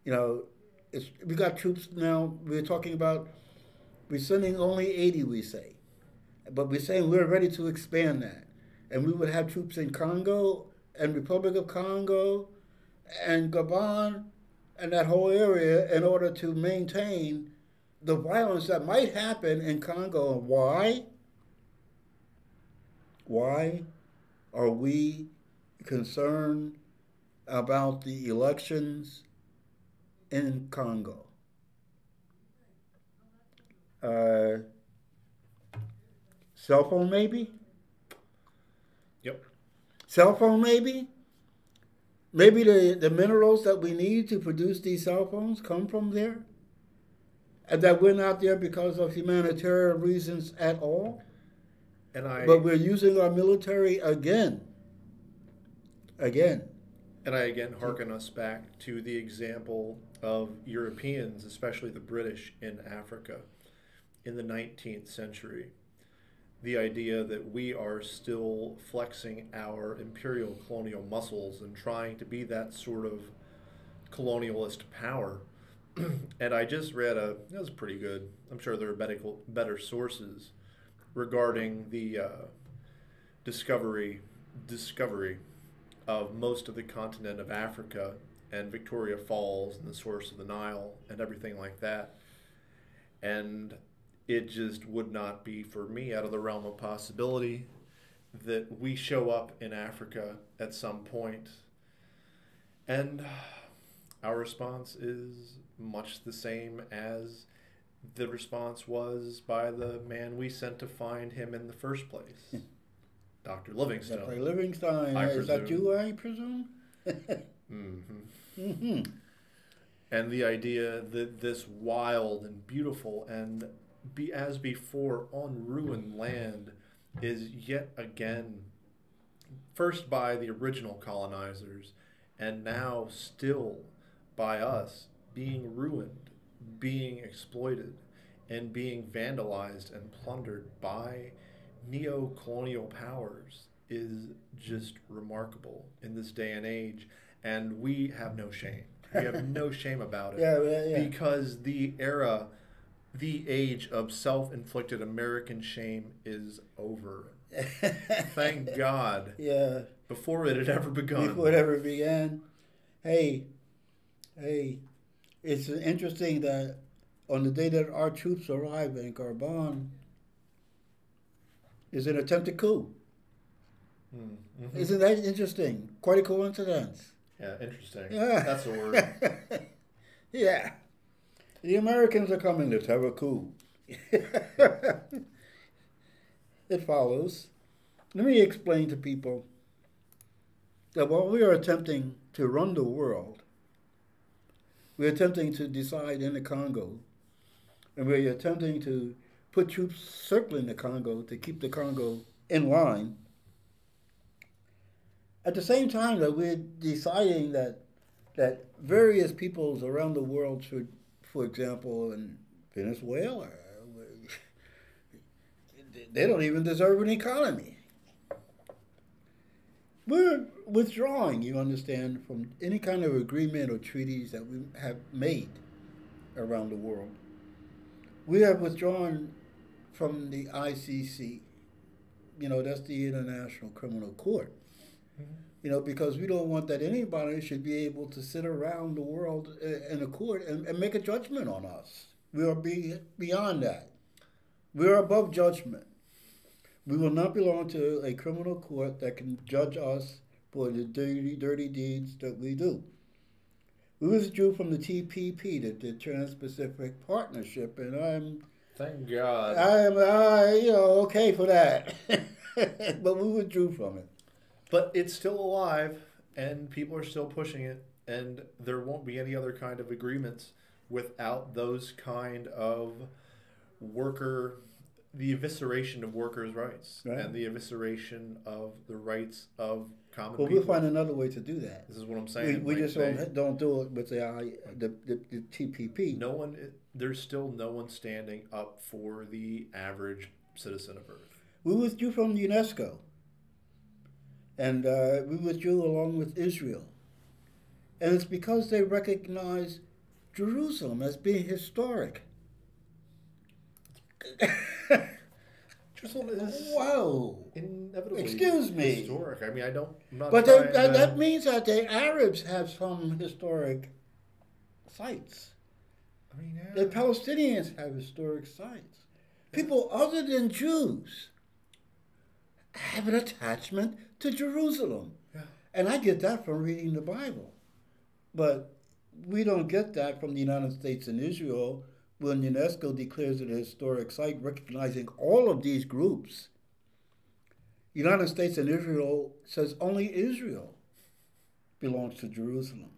You know, we got troops now. We're talking about we're sending only 80, we say, but we're saying we're ready to expand that. And we would have troops in Congo and Republic of Congo and Gabon and that whole area in order to maintain the violence that might happen in Congo. And why? Why are we concerned about the elections in Congo? Cell phone maybe? Yep. Cell phone maybe? Maybe the minerals that we need to produce these cell phones come from there? And that we're not there because of humanitarian reasons at all? But we're using our military again. And I again hearken us back to the example of Europeans, especially the British in Africa in the 19th century. The idea that we are still flexing our imperial colonial muscles and trying to be that sort of colonialist power. And I just read it was pretty good. I'm sure there are better sources regarding the discovery of most of the continent of Africa and Victoria Falls and the source of the Nile and everything like that. And it just would not be, for me, out of the realm of possibility that we show up in Africa at some point and our response is much the same as the response was by the man we sent to find him in the first place, Dr. Livingstone. Dr. Livingstone, is that you, I presume? And the idea that this wild and beautiful and as before on ruined land is yet again, first by the original colonizers and now still by us, being ruined, being exploited, and being vandalized and plundered by neo-colonial powers is just remarkable in this day and age. And we have no shame. We have no shame about it. Yeah. Because the age of self-inflicted American shame is over. Thank God. Yeah. Before it had ever begun. Before it ever began. Hey, it's interesting that on the day that our troops arrived in Carbon, is an attempted coup. Mm-hmm. Isn't that interesting? Quite a coincidence. Yeah, interesting. Yeah. That's a word. Yeah. The Americans are coming. Let's have a coup. It follows. Let me explain to people that while we are attempting to run the world, we're attempting to decide in the Congo, and we're attempting to put troops circling the Congo to keep the Congo in line. At the same time that we're deciding that various peoples around the world should, for example, in Venezuela, they don't even deserve an economy. We're withdrawing, you understand, from any kind of agreement or treaties that we have made around the world. We have withdrawn from the ICC. You know, that's the International Criminal Court. Mm-hmm. You know, because we don't want that anybody should be able to sit around the world in a court and make a judgment on us. We are beyond that. We are above judgment. We will not belong to a criminal court that can judge us for the dirty deeds that we do. We withdrew from the TPP, the Trans-Pacific Partnership, and I'm... Thank God. I'm okay for that. But we withdrew from it. But it's still alive, and people are still pushing it, and there won't be any other kind of agreements without those kind of the evisceration of workers' rights, right, and the evisceration of the rights of common people. Well, we'll find another way to do that. This is what I'm saying. We just don't do it with the TPP. There's still no one standing up for the average citizen of Earth. We withdrew from UNESCO. And we withdrew along with Israel. And it's because they recognize Jerusalem as being historic. Jerusalem is inevitably historic. I mean, I'm not but that means that the Arabs have some historic sites. I mean, yeah. The Palestinians have historic sites. People other than Jews have an attachment to Jerusalem. Yeah. And I get that from reading the Bible. But we don't get that from the United States and Israel when UNESCO declares it a historic site, recognizing all of these groups. The United States and Israel says only Israel belongs to Jerusalem.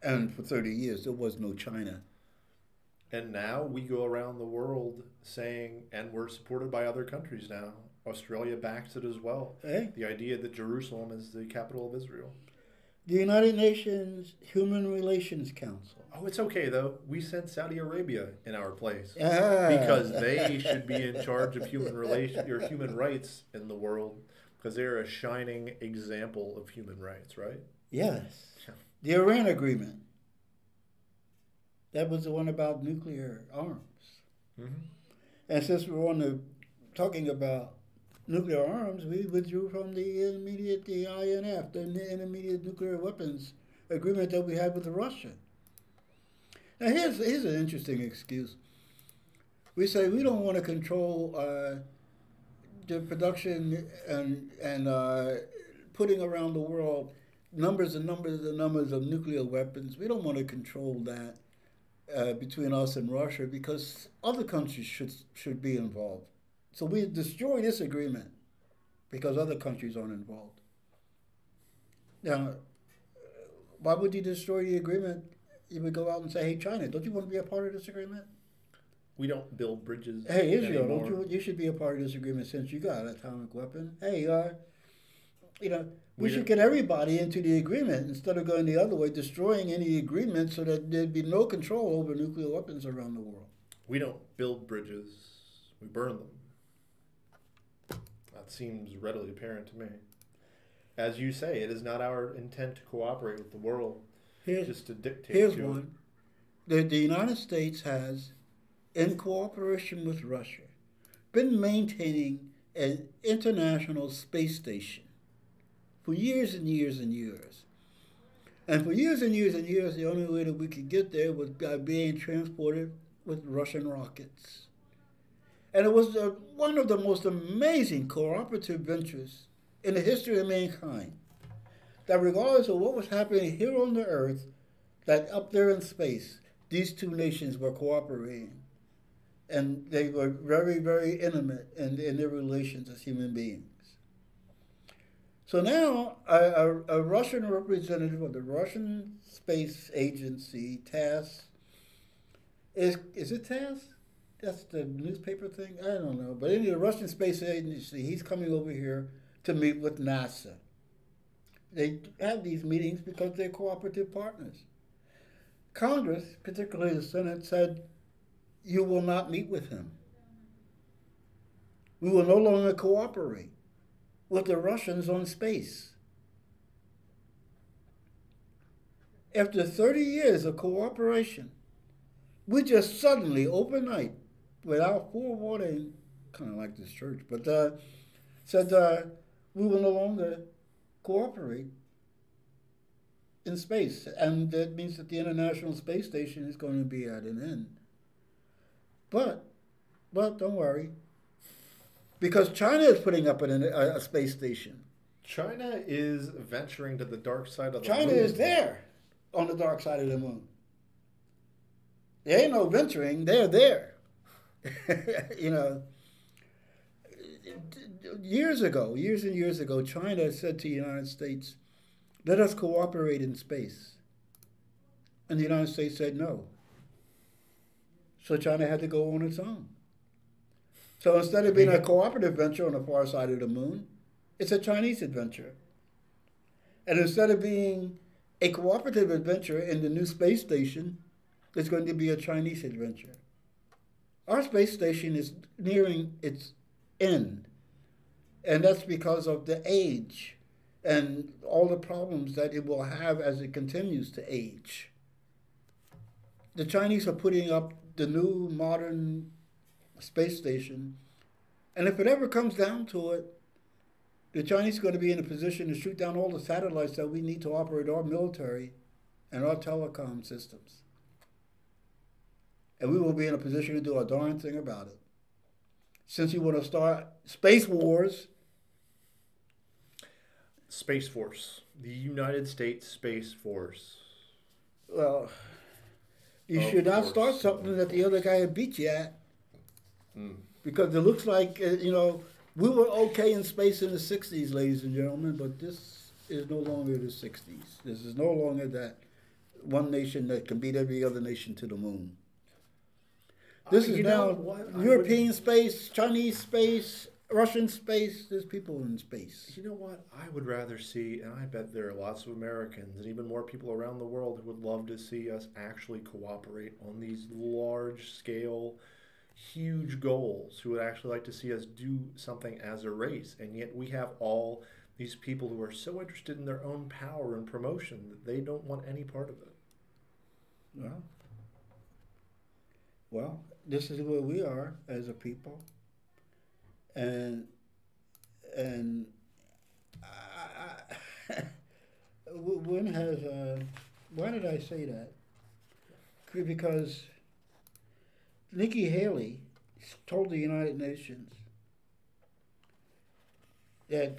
And for 30 years, there was no China. And now we go around the world saying, and we're supported by other countries now. Australia backs it as well. Hey. The idea that Jerusalem is the capital of Israel. The United Nations Human Relations Council. Oh, it's okay, though. We sent Saudi Arabia in our place. Because they should be in charge of human rights in the world, because they're a shining example of human rights, right? Yes. Yeah. The Iran Agreement. That was the one about nuclear arms. Mm-hmm. And since we're talking about nuclear arms, we withdrew from the INF, the Intermediate Nuclear Weapons Agreement that we had with Russia. Now, here's an interesting excuse. We say we don't want to control the production and putting around the world numbers and numbers and numbers of nuclear weapons. We don't want to control that between us and Russia because other countries should be involved. So we destroy this agreement because other countries aren't involved. Now, why would you destroy the agreement? You would go out and say, hey, China, don't you want to be a part of this agreement? We don't build bridges. Hey, Israel, don't you should be a part of this agreement since you got an atomic weapon. Hey, we should get everybody into the agreement instead of going the other way, destroying any agreement so that there'd be no control over nuclear weapons around the world. We don't build bridges. We burn them. That seems readily apparent to me. As you say, it is not our intent to cooperate with the world, just to dictate. Here's one. The United States has, in cooperation with Russia, been maintaining an international space station for years and years and years. And for years and years and years, the only way that we could get there was by being transported with Russian rockets. And it was one of the most amazing cooperative ventures in the history of mankind. That regardless of what was happening here on the earth, that up there in space, these two nations were cooperating. And they were very, very intimate in their relations as human beings. So now a Russian representative of the Russian Space Agency, TASS, is it TASS? That's the newspaper thing? I don't know. But anyway, the Russian Space Agency, he's coming over here to meet with NASA. They have these meetings because they're cooperative partners. Congress, particularly the Senate, said, you will not meet with him. We will no longer cooperate with the Russians on space. After 30 years of cooperation, we just suddenly, overnight, without forewarning, kind of like this church, but said we will no longer cooperate in space. And that means that the International Space Station is going to be at an end. But don't worry, because China is putting up a space station. China is venturing to the dark side of the moon. China is there on the dark side of the moon. There ain't no venturing, they're there. You know, years and years ago, China said to the United States, let us cooperate in space. And the United States said no. So China had to go on its own. So instead of being a cooperative venture on the far side of the moon, it's a Chinese adventure. And instead of being a cooperative adventure in the new space station, it's going to be a Chinese adventure. Our space station is nearing its end. And that's because of the age and all the problems that it will have as it continues to age. The Chinese are putting up the new modern space station. And if it ever comes down to it, the Chinese are going to be in a position to shoot down all the satellites that we need to operate our military and our telecom systems. And we will be in a position to do a darn thing about it. Since you want to start space wars. Space Force. The United States Space Force. Well, you should not start something that the other guy beat you at. Because it looks like, you know, we were okay in space in the 60s, ladies and gentlemen, but this is no longer the 60s. This is no longer that one nation that can beat every other nation to the moon. This is now European space, Chinese space, Russian space. There's people in space. You know what? I would rather see, and I bet there are lots of Americans and even more people around the world who would love to see us actually cooperate on these large-scale, huge goals, who would actually like to see us do something as a race. And yet we have all these people who are so interested in their own power and promotion that they don't want any part of it. Well, this is where we are as a people. And why did I say that? Because Nikki Haley told the United Nations that,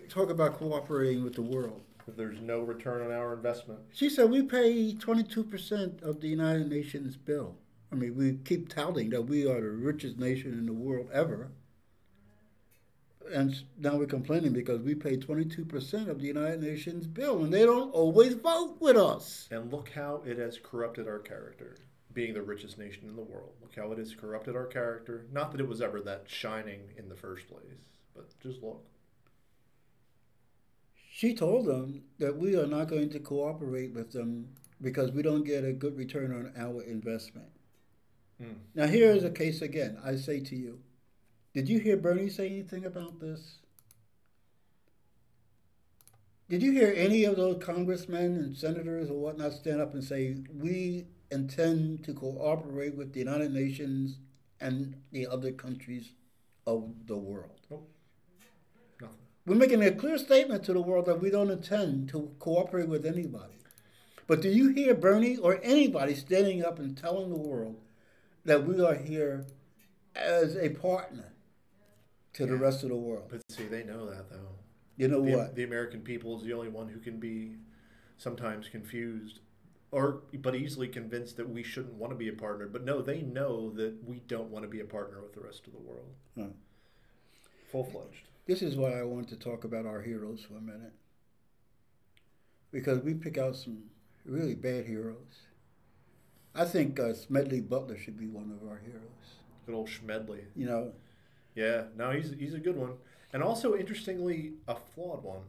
talk about cooperating with the world. There's no return on our investment. She said we pay 22% of the United Nations bill. I mean, we keep touting that we are the richest nation in the world ever. And now we're complaining because we pay 22% of the United Nations bill, and they don't always vote with us. And look how it has corrupted our character, being the richest nation in the world. Look how it has corrupted our character. Not that it was ever that shining in the first place, but just look. She told them that we are not going to cooperate with them because we don't get a good return on our investment. Now here is a case again. I say to you, did you hear Bernie say anything about this? Did you hear any of those congressmen and senators or whatnot stand up and say, we intend to cooperate with the United Nations and the other countries of the world. Nope. Nothing. We're making a clear statement to the world that we don't intend to cooperate with anybody. But do you hear Bernie or anybody standing up and telling the world that we are here as a partner to the rest of the world? But see, they know that, though. You know what? The American people is the only one who can be sometimes confused but easily convinced that we shouldn't want to be a partner. But no, they know that we don't want to be a partner with the rest of the world. Huh. Full-fledged. This is why I want to talk about our heroes for a minute. Because we pick out some really bad heroes. I think Smedley Butler should be one of our heroes. Good old Schmedley. You know? Yeah, no, he's a good one. And also, interestingly, a flawed one.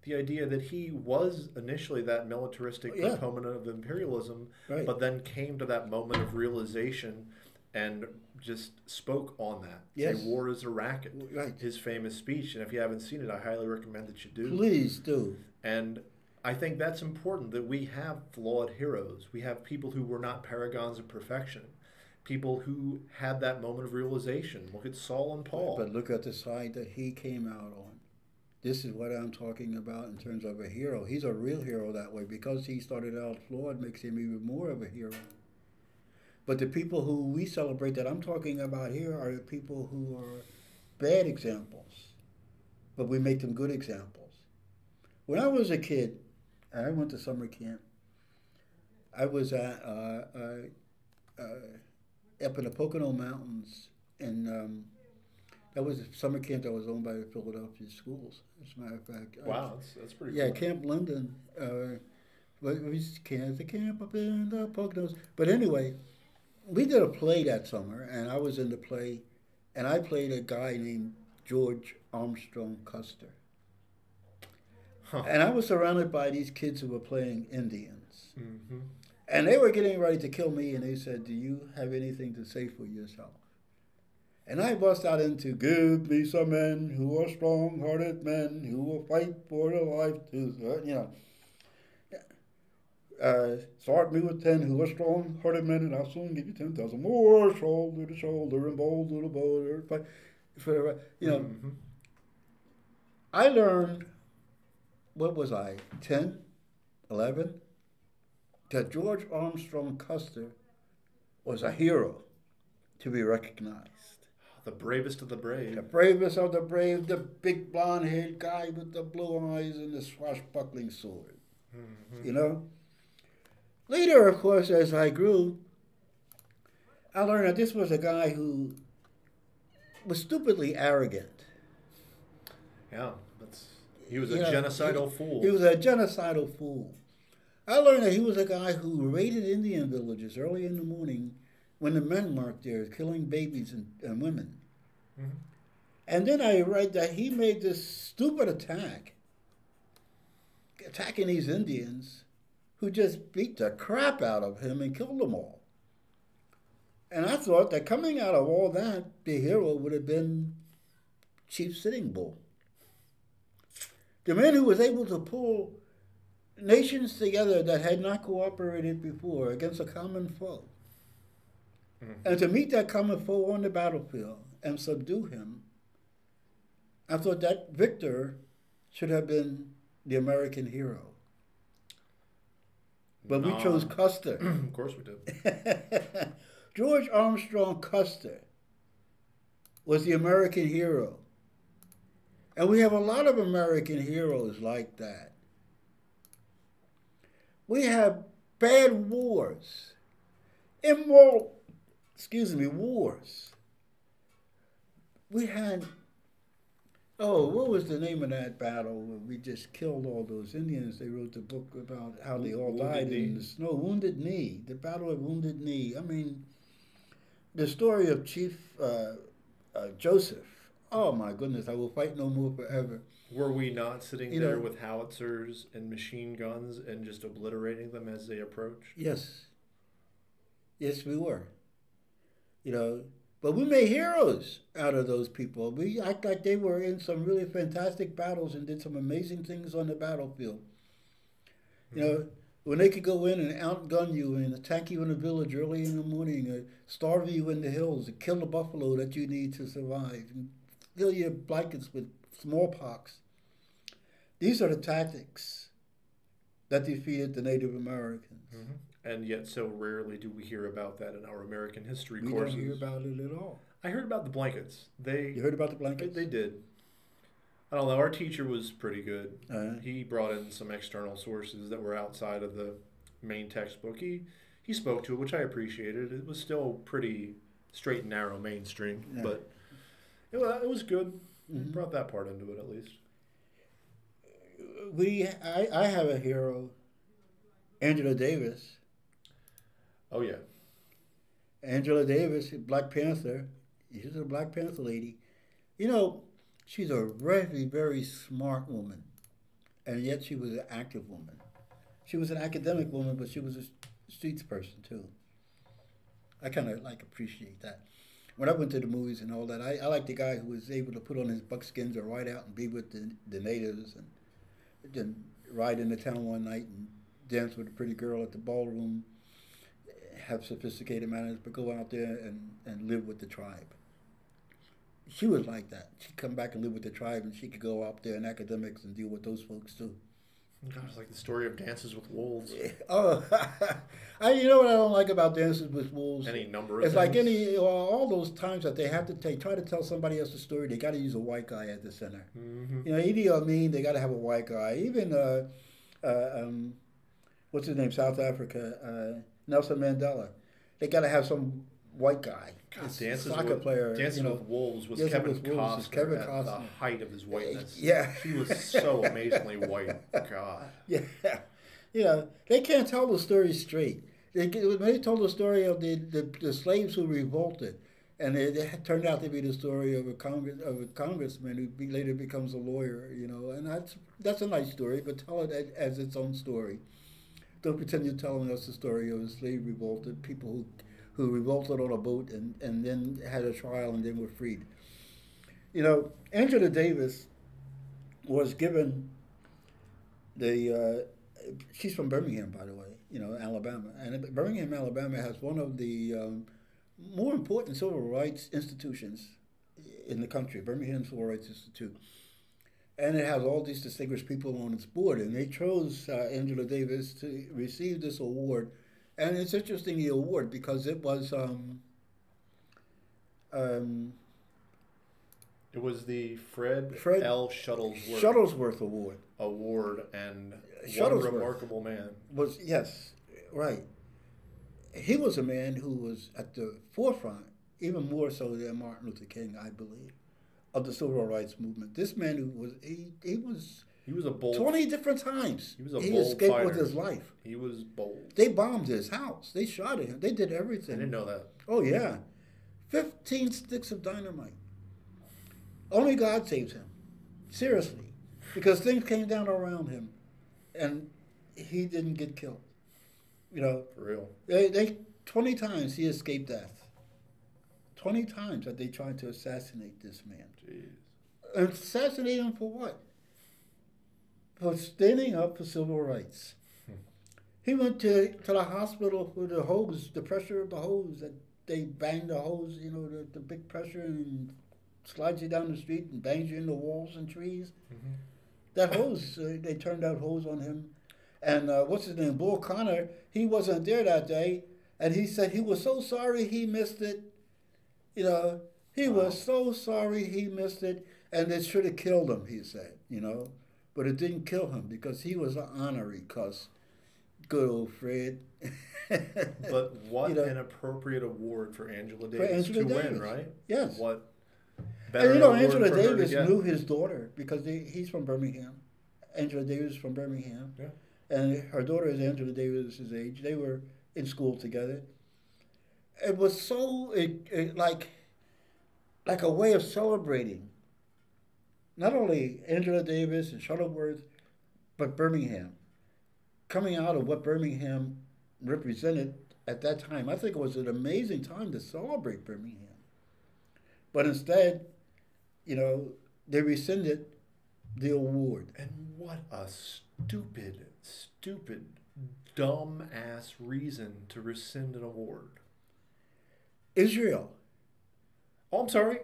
The idea that he was initially that militaristic proponent of imperialism, but then came to that moment of realization and just spoke on that. Yes. Say, war is a racket. Right. His famous speech. And if you haven't seen it, I highly recommend that you do. Please do. And I think that's important, that we have flawed heroes. We have people who were not paragons of perfection. People who had that moment of realization. Look at Saul and Paul. But look at the side that he came out on. This is what I'm talking about in terms of a hero. He's a real hero that way. Because he started out flawed makes him even more of a hero. But the people who we celebrate that I'm talking about here are the people who are bad examples. But we make them good examples. When I was a kid, I went to summer camp. I was at up in the Pocono Mountains, and that was a summer camp that was owned by the Philadelphia schools, as a matter of fact. Wow, that's pretty cool. Yeah, Camp London. We the camp up in the Poconos. But anyway, we did a play that summer, and I was in the play, and I played a guy named George Armstrong Custer. Huh. And I was surrounded by these kids who were playing Indians. Mm-hmm. And they were getting ready to kill me, and they said, "Do you have anything to say for yourself?" And I bust out into, "Give me some men who are strong-hearted men who will fight for their life to, start me with 10 who are strong-hearted men, and I'll soon give you 10,000 more, shoulder to shoulder and boulder to boulder." Mm-hmm. I learned, what was I, 10, 11? That George Armstrong Custer was a hero to be recognized. The bravest of the brave. The bravest of the brave, the big blonde-haired guy with the blue eyes and the swashbuckling sword. Mm-hmm. You know? Later, of course, as I grew, I learned that this was a guy who was stupidly arrogant. Yeah, he was a genocidal fool. He was a genocidal fool. I learned that he was a guy who raided Indian villages early in the morning when the men weren't there, killing babies and women. Mm-hmm. And then I read that he made this stupid attack, attacking these Indians, who just beat the crap out of him and killed them all. And I thought that coming out of all that, the hero would have been Chief Sitting Bull. The man who was able to pull nations together that had not cooperated before against a common foe. Mm-hmm. And to meet that common foe on the battlefield and subdue him, I thought that victor should have been the American hero. But we chose Custer. Of course we did. George Armstrong Custer was the American hero. And we have a lot of American heroes like that. We have bad wars, immoral, wars. We had, what was the name of that battle where we just killed all those Indians? They wrote the book about how they all died in the snow. Wounded Knee, the Battle of Wounded Knee. I mean, the story of Chief Joseph. Oh my goodness, I will fight no more forever. Were we not sitting there with howitzers and machine guns and just obliterating them as they approached? Yes. Yes, we were. But we made heroes out of those people. We act like they were in some really fantastic battles and did some amazing things on the battlefield. Mm-hmm. when they could go in and outgun you and attack you in a village early in the morning, starve you in the hills, and kill the buffalo that you need to survive, and fill your blankets with smallpox. These are the tactics that defeated the Native Americans. Mm-hmm. And yet, so rarely do we hear about that in our American history We courses. don't hear about it at all. I heard about the blankets. You heard about the blankets? They did. I don't know. Our teacher was pretty good. Uh-huh. He brought in some external sources that were outside of the main textbook. He spoke to it, which I appreciated. It was still pretty straight and narrow mainstream, Yeah. but it was good. Mm-hmm. Brought that part into it at least. I have a hero, Angela Davis. Oh yeah. Angela Davis, Black Panther. She's a Black Panther lady. You know, she's a very, very smart woman, and yet she was an active woman. She was an academic woman, but she was a streets person too. I kind of appreciate that. When I went to the movies and all that, I like the guy who was able to put on his buckskins and ride out and be with the natives, and then ride into town one night and dance with a pretty girl at the ballroom, have sophisticated manners, but go out there and live with the tribe. She was like that. She'd come back and live with the tribe, and she could go out there in academics and deal with those folks too. God, it's like the story of Dances with Wolves. Oh, you know what I don't like about Dances with Wolves? Any number of It's things. like all those times that they have to try to tell somebody else's story, they got to use a white guy at the center. Mm-hmm. You know, Idi Amin, they got to have a white guy. Even what's his name, South Africa, Nelson Mandela, they got to have some white guy. God, Soccer player. Dances with Wolves was Dancing Kevin with Wolves was Costner Kevin at Costner. the height of his whiteness. Yeah. He was so amazingly white. God. Yeah, you know, they can't tell the story straight. When they told the story of the slaves who revolted, and it turned out to be the story of a congressman who later becomes a lawyer, you know, and that's a nice story, but tell it as its own story. Don't pretend you're telling us the story of a slave revolted, people who revolted on a boat and then had a trial and then were freed. You know, Angela Davis was given she's from Birmingham, by the way, you know, Alabama. And Birmingham, Alabama has one of the more important civil rights institutions in the country, Birmingham Civil Rights Institute. And it has all these distinguished people on its board. And they chose Angela Davis to receive this award. And it's interesting, the award, because it was it was the Fred L. Shuttlesworth Award, and Shuttlesworth one remarkable man. was, yes, right. He was a man who was at the forefront, even more so than Martin Luther King, I believe, of the civil rights movement. This man who was He was a bold 20 different times. He was a he bold escaped fighter. with his life. He was bold. They bombed his house. They shot at him. They did everything. I didn't know that. Oh yeah, 15 sticks of dynamite. Only God saves him. Seriously, because things came down around him, and he didn't get killed. You know, For real. they 20 times he escaped death. 20 times that they tried to assassinate this man. Jeez. And assassinate him for what? For standing up for civil rights. He went to the hospital for the hose, the pressure of the hose, that they banged the hose, you know, the big pressure, and slides you down the street and bangs you into walls and trees. Mm-hmm. That hose, they turned out hose on him. And what's his name? Bull Connor, he wasn't there that day. And he said he was so sorry he missed it. You know, he was so sorry he missed it. And it should have killed him, he said, you know. But it didn't kill him because he was an honorary cuss. Good old Fred. But what You know, an appropriate award for Angela Davis Angela to Davis. win, right? Yes. What And you know, award Angela for her to Davis get? knew his daughter because he's from Birmingham. Angela Davis is from Birmingham. Yeah. And her daughter is Angela Davis's age. They were in school together. It was so like a way of celebrating not only Angela Davis and Shuttlesworth, but Birmingham. Coming out of what Birmingham represented at that time. I think it was an amazing time to celebrate Birmingham. But instead, you know, they rescinded the award. And what a stupid dumb-ass reason to rescind an award? Israel. Oh, I'm sorry.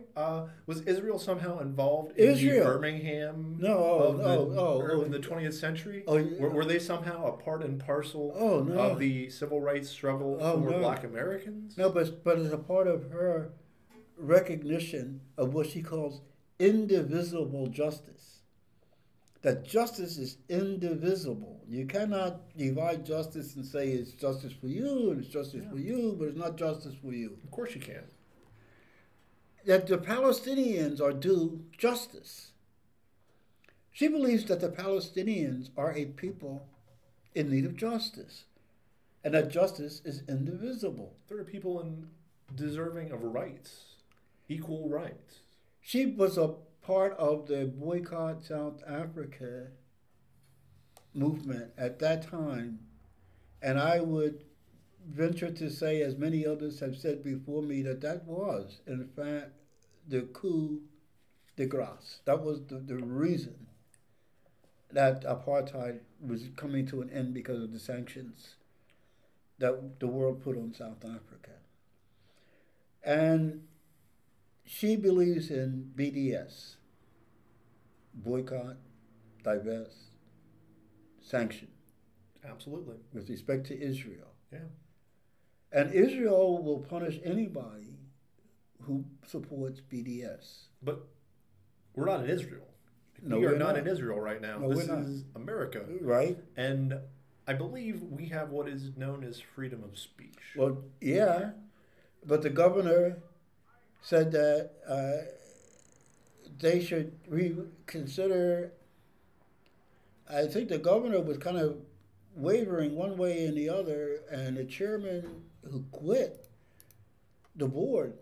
Was Israel somehow involved in the Birmingham in the 20th century? Oh, were they somehow a part and parcel no. of the civil rights struggle for Black Americans? No, but it's a part of her recognition of what she calls indivisible justice. That justice is indivisible. You cannot divide justice and say it's justice for you and it's justice for you, but it's not justice for you. Of course you can. That the Palestinians are due justice. She believes that the Palestinians are a people in need of justice, and that justice is indivisible. There are people deserving of rights, equal rights. She was a part of the Boycott South Africa movement at that time, and I would venture to say, as many others have said before me, that was, in fact, the coup de grace. That was the reason that apartheid was coming to an end, because of the sanctions that the world put on South Africa. And she believes in BDS, boycott, divest, sanction. Absolutely. With respect to Israel. Yeah. And Israel will punish anybody who supports BDS. But we're not in Israel. No, we are not in Israel right now. No, this is America. Right. And I believe we have what is known as freedom of speech. Well, yeah. But the governor said that they should reconsider. I think the governor was kind of wavering one way and the other, and the chairman who quit the board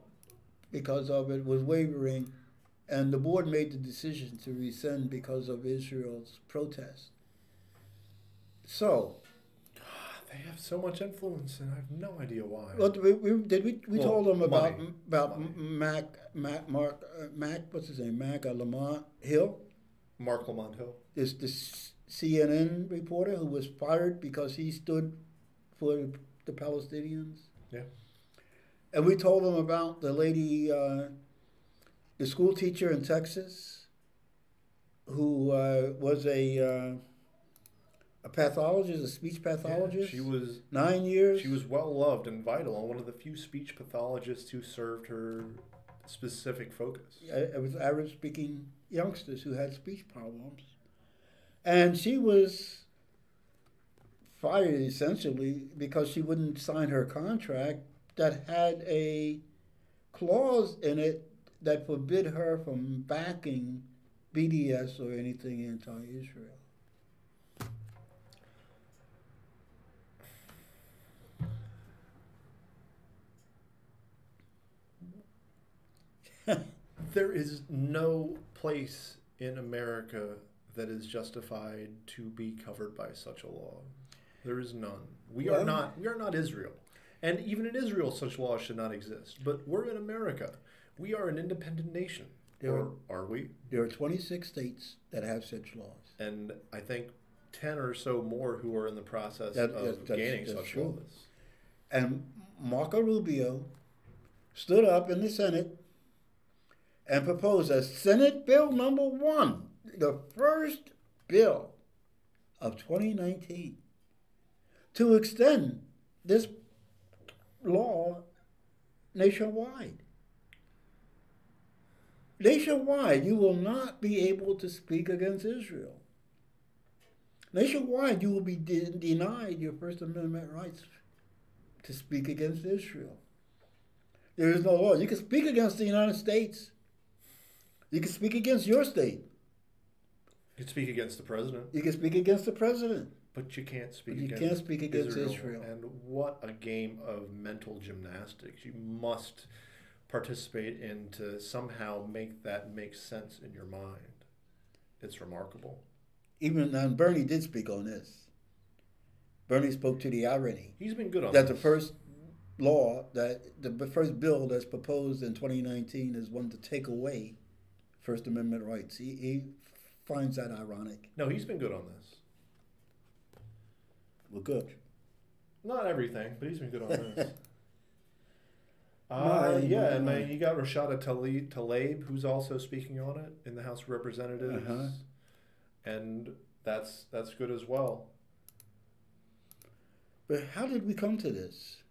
because of it was wavering, and the board made the decision to rescind because of Israel's protest. So they have so much influence, and I have no idea why. Well, we told them about Mac, what's his name, Lamont Hill? Mark Lamont Hill. Is the CNN reporter who was fired because he stood for the Palestinians. Yeah. And we told them about the lady, the school teacher in Texas, who was a pathologist, a speech pathologist. Yeah, she was 9 years. She was well loved and vital, and one of the few speech pathologists who served her specific focus. It was Arab-speaking youngsters who had speech problems, and she was fired essentially because she wouldn't sign her contract that had a clause in it that forbid her from backing BDS or anything anti-Israel. There is no place in America that is justified to be covered by such a law. There is none. We are not Israel. And even in Israel, such laws should not exist. But we're in America. We are an independent nation. Or are we? There are 26 states that have such laws. And I think 10 or so more who are in the process of gaining such laws. And Marco Rubio stood up in the Senate and proposed a Senate Bill number 1, the first bill of 2019, to extend this law nationwide. Nationwide, you will not be able to speak against Israel. Nationwide, you will be denied your First Amendment rights to speak against Israel. There is no law. You can speak against the United States. You can speak against your state. You can speak against the president. You can speak against the president. But you can't speak against Israel. And what a game of mental gymnastics. You must participate in to somehow make that make sense in your mind. It's remarkable. Even Bernie did speak on this. Bernie spoke to the irony. He's been good on that this. The first law, that the first bill that's proposed in 2019 is one to take away First Amendment rights. He finds that ironic. No, he's been good on this. Well, good. Not everything, but he's been good on this. You got Rashada Tlaib, who's also speaking on it in the House of Representatives, and that's good as well. But how did we come to this?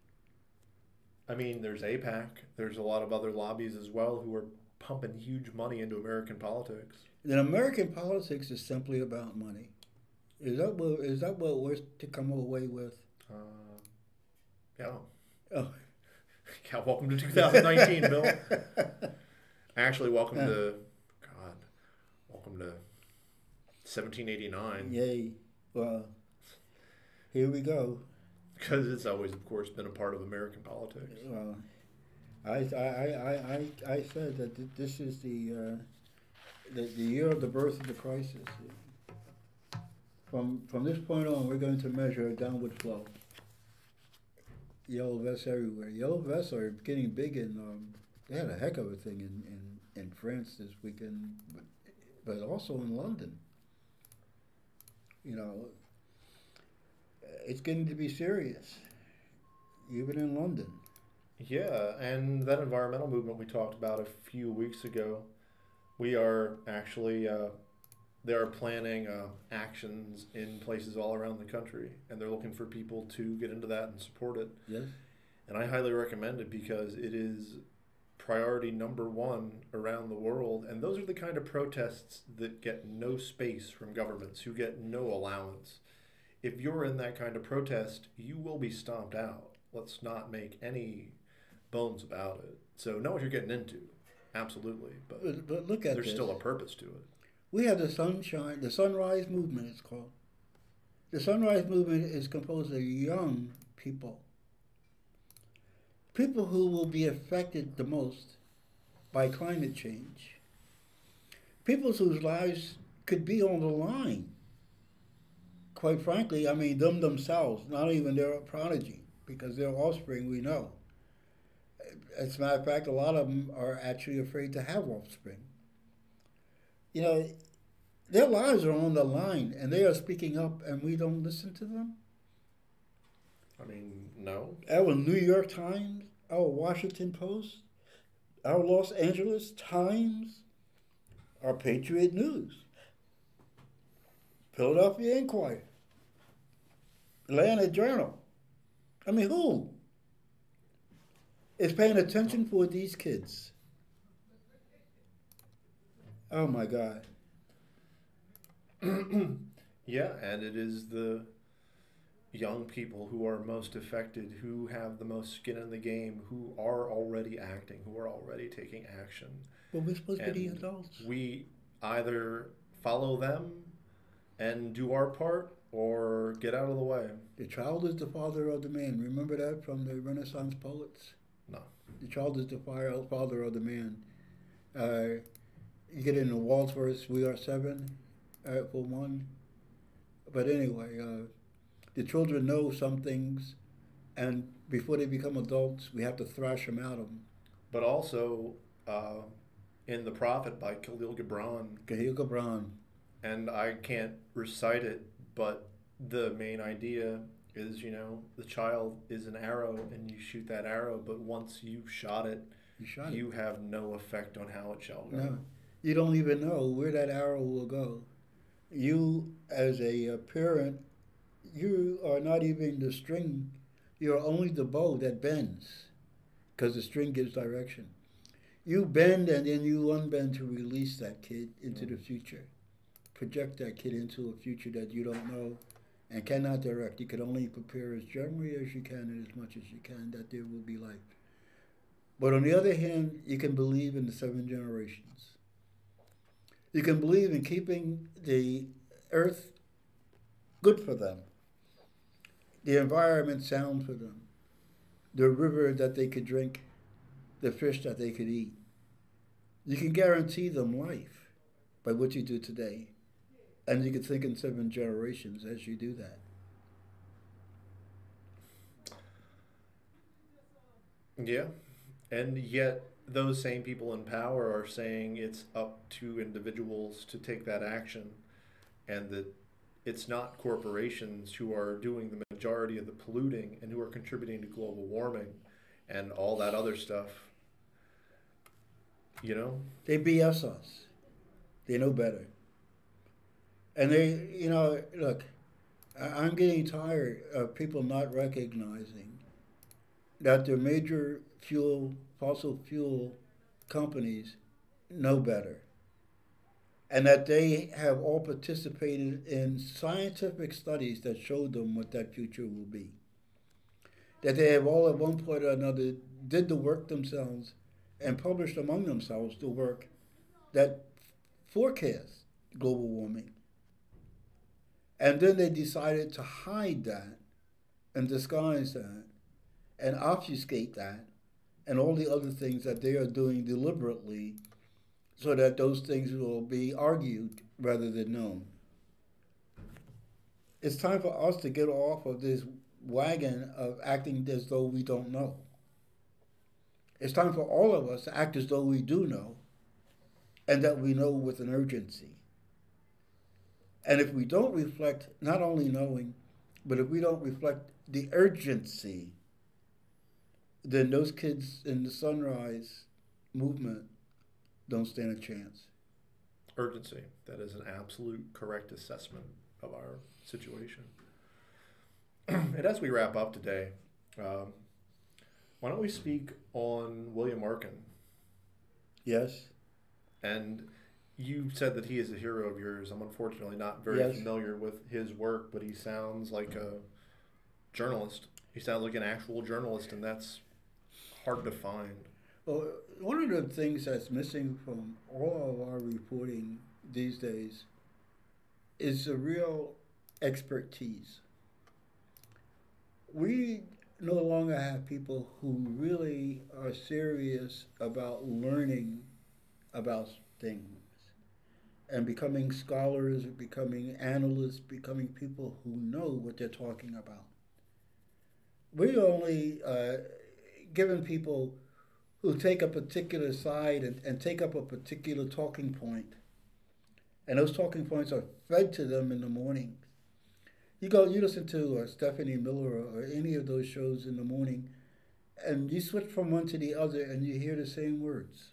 I mean, there's AIPAC. There's a lot of other lobbies as well who are pumping huge money into American politics. Then American politics is simply about money. Is that what we're to come away with? Yeah. Oh. Yeah, welcome to 2019, Bill. Actually, welcome to 1789. Yay. Well, here we go. Because it's always, of course, been a part of American politics. Well, I said that this is the year of the birth of the crisis. From this point on, we're going to measure a downward flow. Yellow vests everywhere. Yellow vests are getting big they had a heck of a thing in France this weekend, but also in London. You know, it's getting to be serious, even in London. Yeah, and that environmental movement we talked about a few weeks ago, we are actually, they are planning actions in places all around the country, and they're looking for people to get into that and support it. Yes. And I highly recommend it because it is priority number one around the world, and those are the kind of protests that get no space from governments, who get no allowance. If you're in that kind of protest, you will be stomped out. Let's not make any bones about it. So know what you're getting into, absolutely. But look at there's still a purpose to it. We have the Sunrise Movement, it's called. The Sunrise Movement is composed of young people. People who will be affected the most by climate change. People whose lives could be on the line. Quite frankly, I mean, them themselves, not even their prodigy, because their offspring we know. As a matter of fact, a lot of them are actually afraid to have offspring. You know, their lives are on the line, and they are speaking up, and we don't listen to them. I mean, no. Our New York Times, our Washington Post, our Los Angeles Times, our Patriot News, Philadelphia Inquirer, Atlanta Journal. I mean, who is paying attention for these kids? Oh my God. Yeah, and it is the young people who are most affected, who have the most skin in the game, who are already acting, who are already taking action. But we're supposed to be adults. We either follow them and do our part or get out of the way. The child is the father of the man. Remember that from the Renaissance poets? No. The child is the father of the man. You get into Wordsworth's We Are Seven, for one. But anyway, the children know some things, and before they become adults, we have to thrash them out of them. But also, in The Prophet by Khalil Gibran. And I can't recite it, but the main idea is, you know, the child is an arrow, and you shoot that arrow, but once you've shot it, you have no effect on how it shall go. No. You don't even know where that arrow will go. You, as a parent, you are not even the string. You're only the bow that bends, because the string gives direction. You bend and then you unbend to release that kid into the future. Project that kid into a future that you don't know and cannot direct. You can only prepare as generally as you can and as much as you can that there will be life. But on the other hand, you can believe in the 7 generations. You can believe in keeping the earth good for them, the environment sound for them, the river that they could drink, the fish that they could eat. You can guarantee them life by what you do today. And you can think in 7 generations as you do that. Yeah. And yet those same people in power are saying it's up to individuals to take that action, and that it's not corporations who are doing the majority of the polluting and who are contributing to global warming and all that other stuff. You know? They BS us. They know better. And they, look, I'm getting tired of people not recognizing that the major fossil fuel companies know better. And that they have all participated in scientific studies that showed them what that future will be. That they have all at one point or another did the work themselves and published among themselves the work that forecasts global warming. And then they decided to hide that and disguise that and obfuscate that and all the other things that they are doing deliberately so that those things will be argued rather than known. It's time for us to get off of this wagon of acting as though we don't know. It's time for all of us to act as though we do know and that we know with an urgency. And if we don't reflect not only knowing, but if we don't reflect the urgency, then those kids in the Sunrise movement don't stand a chance. Urgency. That is an absolute correct assessment of our situation. And as we wrap up today, why don't we speak on William Arkin? Yes. And you said that he is a hero of yours. I'm unfortunately not very familiar with his work, but he sounds like a journalist. He sounds like an actual journalist, and that's hard to find. Well, one of the things that's missing from all of our reporting these days is a real expertise. We no longer have people who really are serious about learning about things and becoming scholars, becoming analysts, becoming people who know what they're talking about. We're only given people who take a particular side and take up a particular talking point. And those talking points are fed to them in the morning. You listen to Stephanie Miller or any of those shows in the morning, and you switch from one to the other and you hear the same words.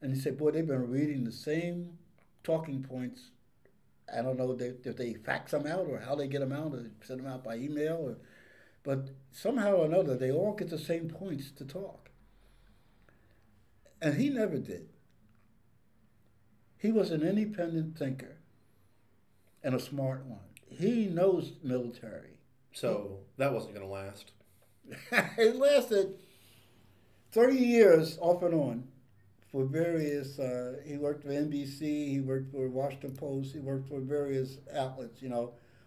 And you say, boy, they've been reading the same talking points. I don't know if they fax them out or how they get them out or send them out by email, but somehow or another, they all get the same points to talk. And he never did. He was an independent thinker and a smart one. He knows military. So that wasn't going to last. It lasted 30 years off and on for various, he worked for NBC, he worked for Washington Post, he worked for various outlets,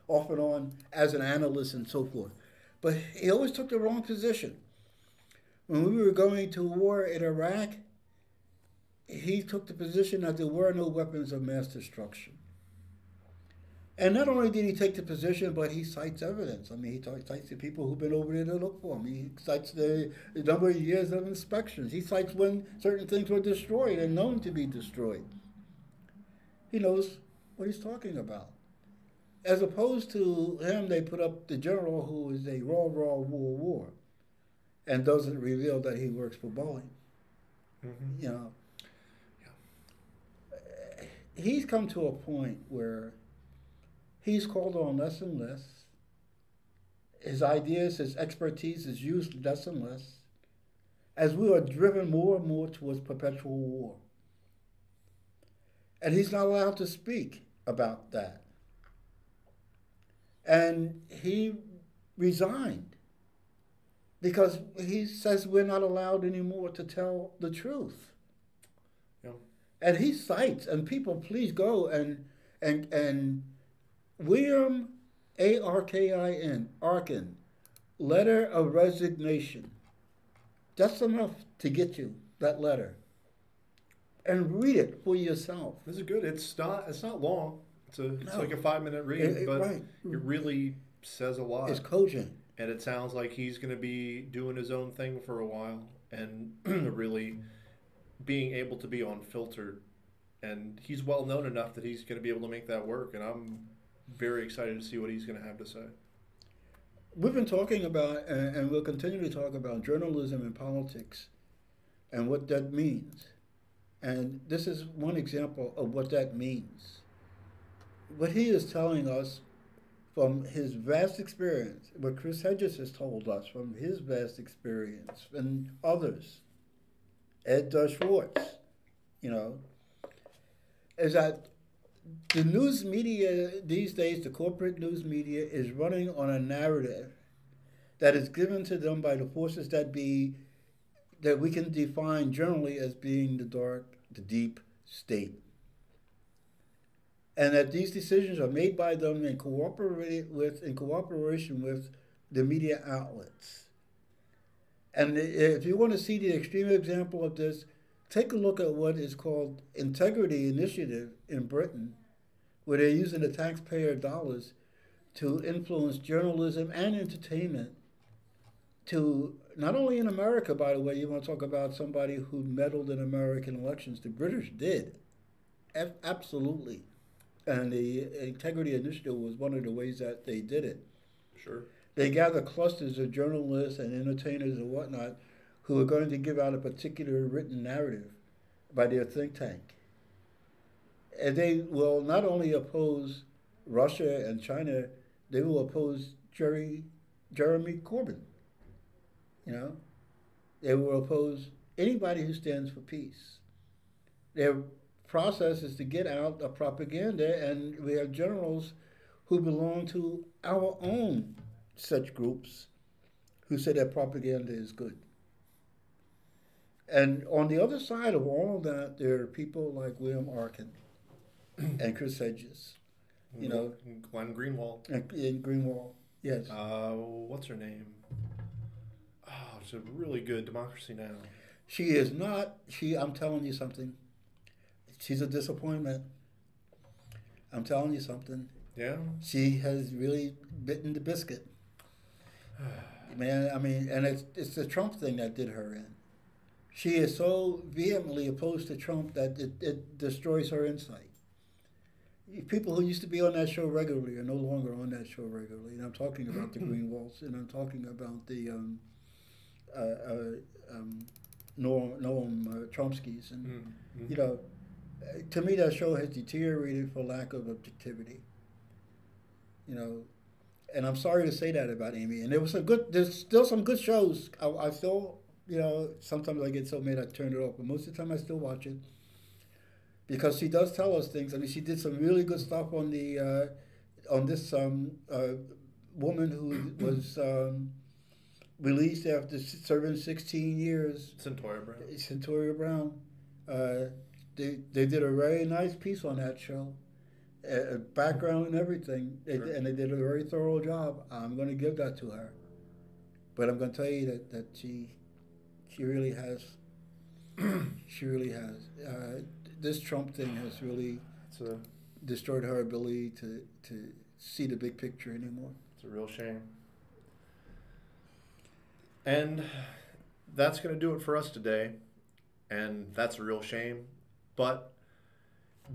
off and on as an analyst and so forth. But he always took the wrong position. When we were going to war in Iraq, he took the position that there were no weapons of mass destruction. And not only did he take the position, but he cites evidence. I mean, he cites the people who've been over there to look for him. He cites the number of years of inspections. He cites when certain things were destroyed and known to be destroyed. He knows what he's talking about. As opposed to him, they put up the general who is a war and doesn't reveal that he works for Boeing. Mm-hmm. He's come to a point where he's called on less and less. His ideas, his expertise is used less and less as we are driven more and more towards perpetual war. And he's not allowed to speak about that. And he resigned because he says we're not allowed anymore to tell the truth. Yeah. And he cites, and people please go and William Arkin, letter of resignation. That's enough to get you that letter. And read it for yourself. This is good. It's not long. It's like a 5-minute read, but right. It really says a lot. It's cogent. And it sounds like he's going to be doing his own thing for a while and really being able to be unfiltered. And he's well known enough that he's going to be able to make that work. And Very excited to see what he's going to have to say. We've been talking about, and we'll continue to talk about journalism and politics and what that means. And this is one example of what that means. What he is telling us from his vast experience, what Chris Hedges has told us from his vast experience, and others, Ed Schwartz, you know, is that the news media these days, the corporate news media, is running on a narrative that is given to them by the forces that be, that we can define generally as being the dark, the deep state. And that these decisions are made by them in cooperation with the media outlets. And if you want to see the extreme example of this, take a look at what is called Integrity Initiative in Britain, where they're using the taxpayer dollars to influence journalism and entertainment to, not only in America, by the way, you want to talk about somebody who meddled in American elections. The British did. Absolutely. And the Integrity Initiative was one of the ways that they did it. Sure. They gather clusters of journalists and entertainers and whatnot who are going to give out a particular written narrative by their think tank. And they will not only oppose Russia and China, they will oppose Jeremy Corbyn. You know, they will oppose anybody who stands for peace. Their process is to get out a propaganda, and we have generals who belong to our own such groups who say that propaganda is good. And on the other side of all of that, there are people like William Arkin and Chris Hedges, you know, Glenn Greenwald. In Greenwald, yes. What's her name? Oh, it's a really good Democracy Now. She is not. I'm telling you something. She's a disappointment. I'm telling you something. Yeah. She has really bitten the biscuit. Man, I mean, and it's the Trump thing that did her in. She is so vehemently opposed to Trump that it destroys her insight. People who used to be on that show regularly are no longer on that show regularly. And I'm talking about the Greenwalds, and I'm talking about the Noam Chomskys. And, mm-hmm. you know, to me, that show has deteriorated for lack of objectivity. You know, and I'm sorry to say that about Amy. And there's still some good shows. I still, you know, sometimes I get so mad I turn it off, but most of the time I still watch it because she does tell us things. I mean, she did some really good stuff on the on this woman who was released after serving 16 years. Cyntoia Brown. They did a very nice piece on that show. Background and everything, and they did a very thorough job. I'm going to give that to her, but I'm going to tell you that she really has. She really has. This Trump thing has really destroyed her ability to see the big picture anymore. It's a real shame. And that's going to do it for us today, and that's a real shame, but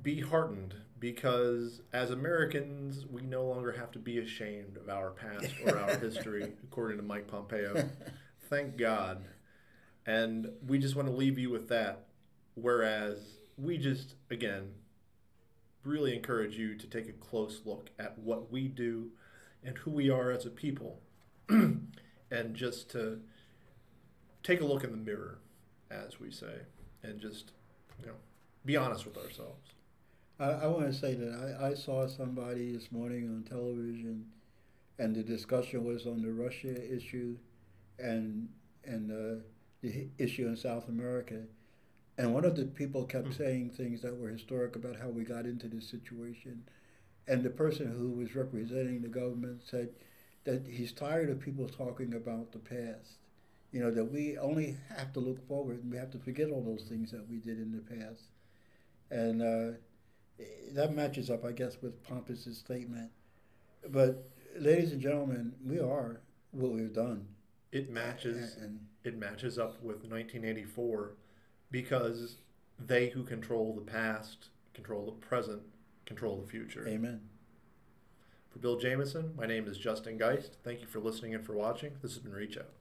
be heartened, because as Americans, we no longer have to be ashamed of our past or our history, according to Mike Pompeo. Thank God. And we just want to leave you with that. Whereas we just, again, really encourage you to take a close look at what we do and who we are as a people. And just to take a look in the mirror, as we say, and just, you know, be honest with ourselves. I want to say that I saw somebody this morning on television, and the discussion was on the Russia issue and the issue in South America. And one of the people kept saying things that were historic about how we got into this situation. And the person who was representing the government said that he's tired of people talking about the past. You know, that we only have to look forward and we have to forget all those things that we did in the past. And that matches up, I guess, with Pompous' statement. But, ladies and gentlemen, we are what we've done. It matches up with 1984 because they who control the past, control the present, control the future. Amen. For Bill Jameson, my name is Justin Geist. Thank you for listening and for watching. This has been Reach Out.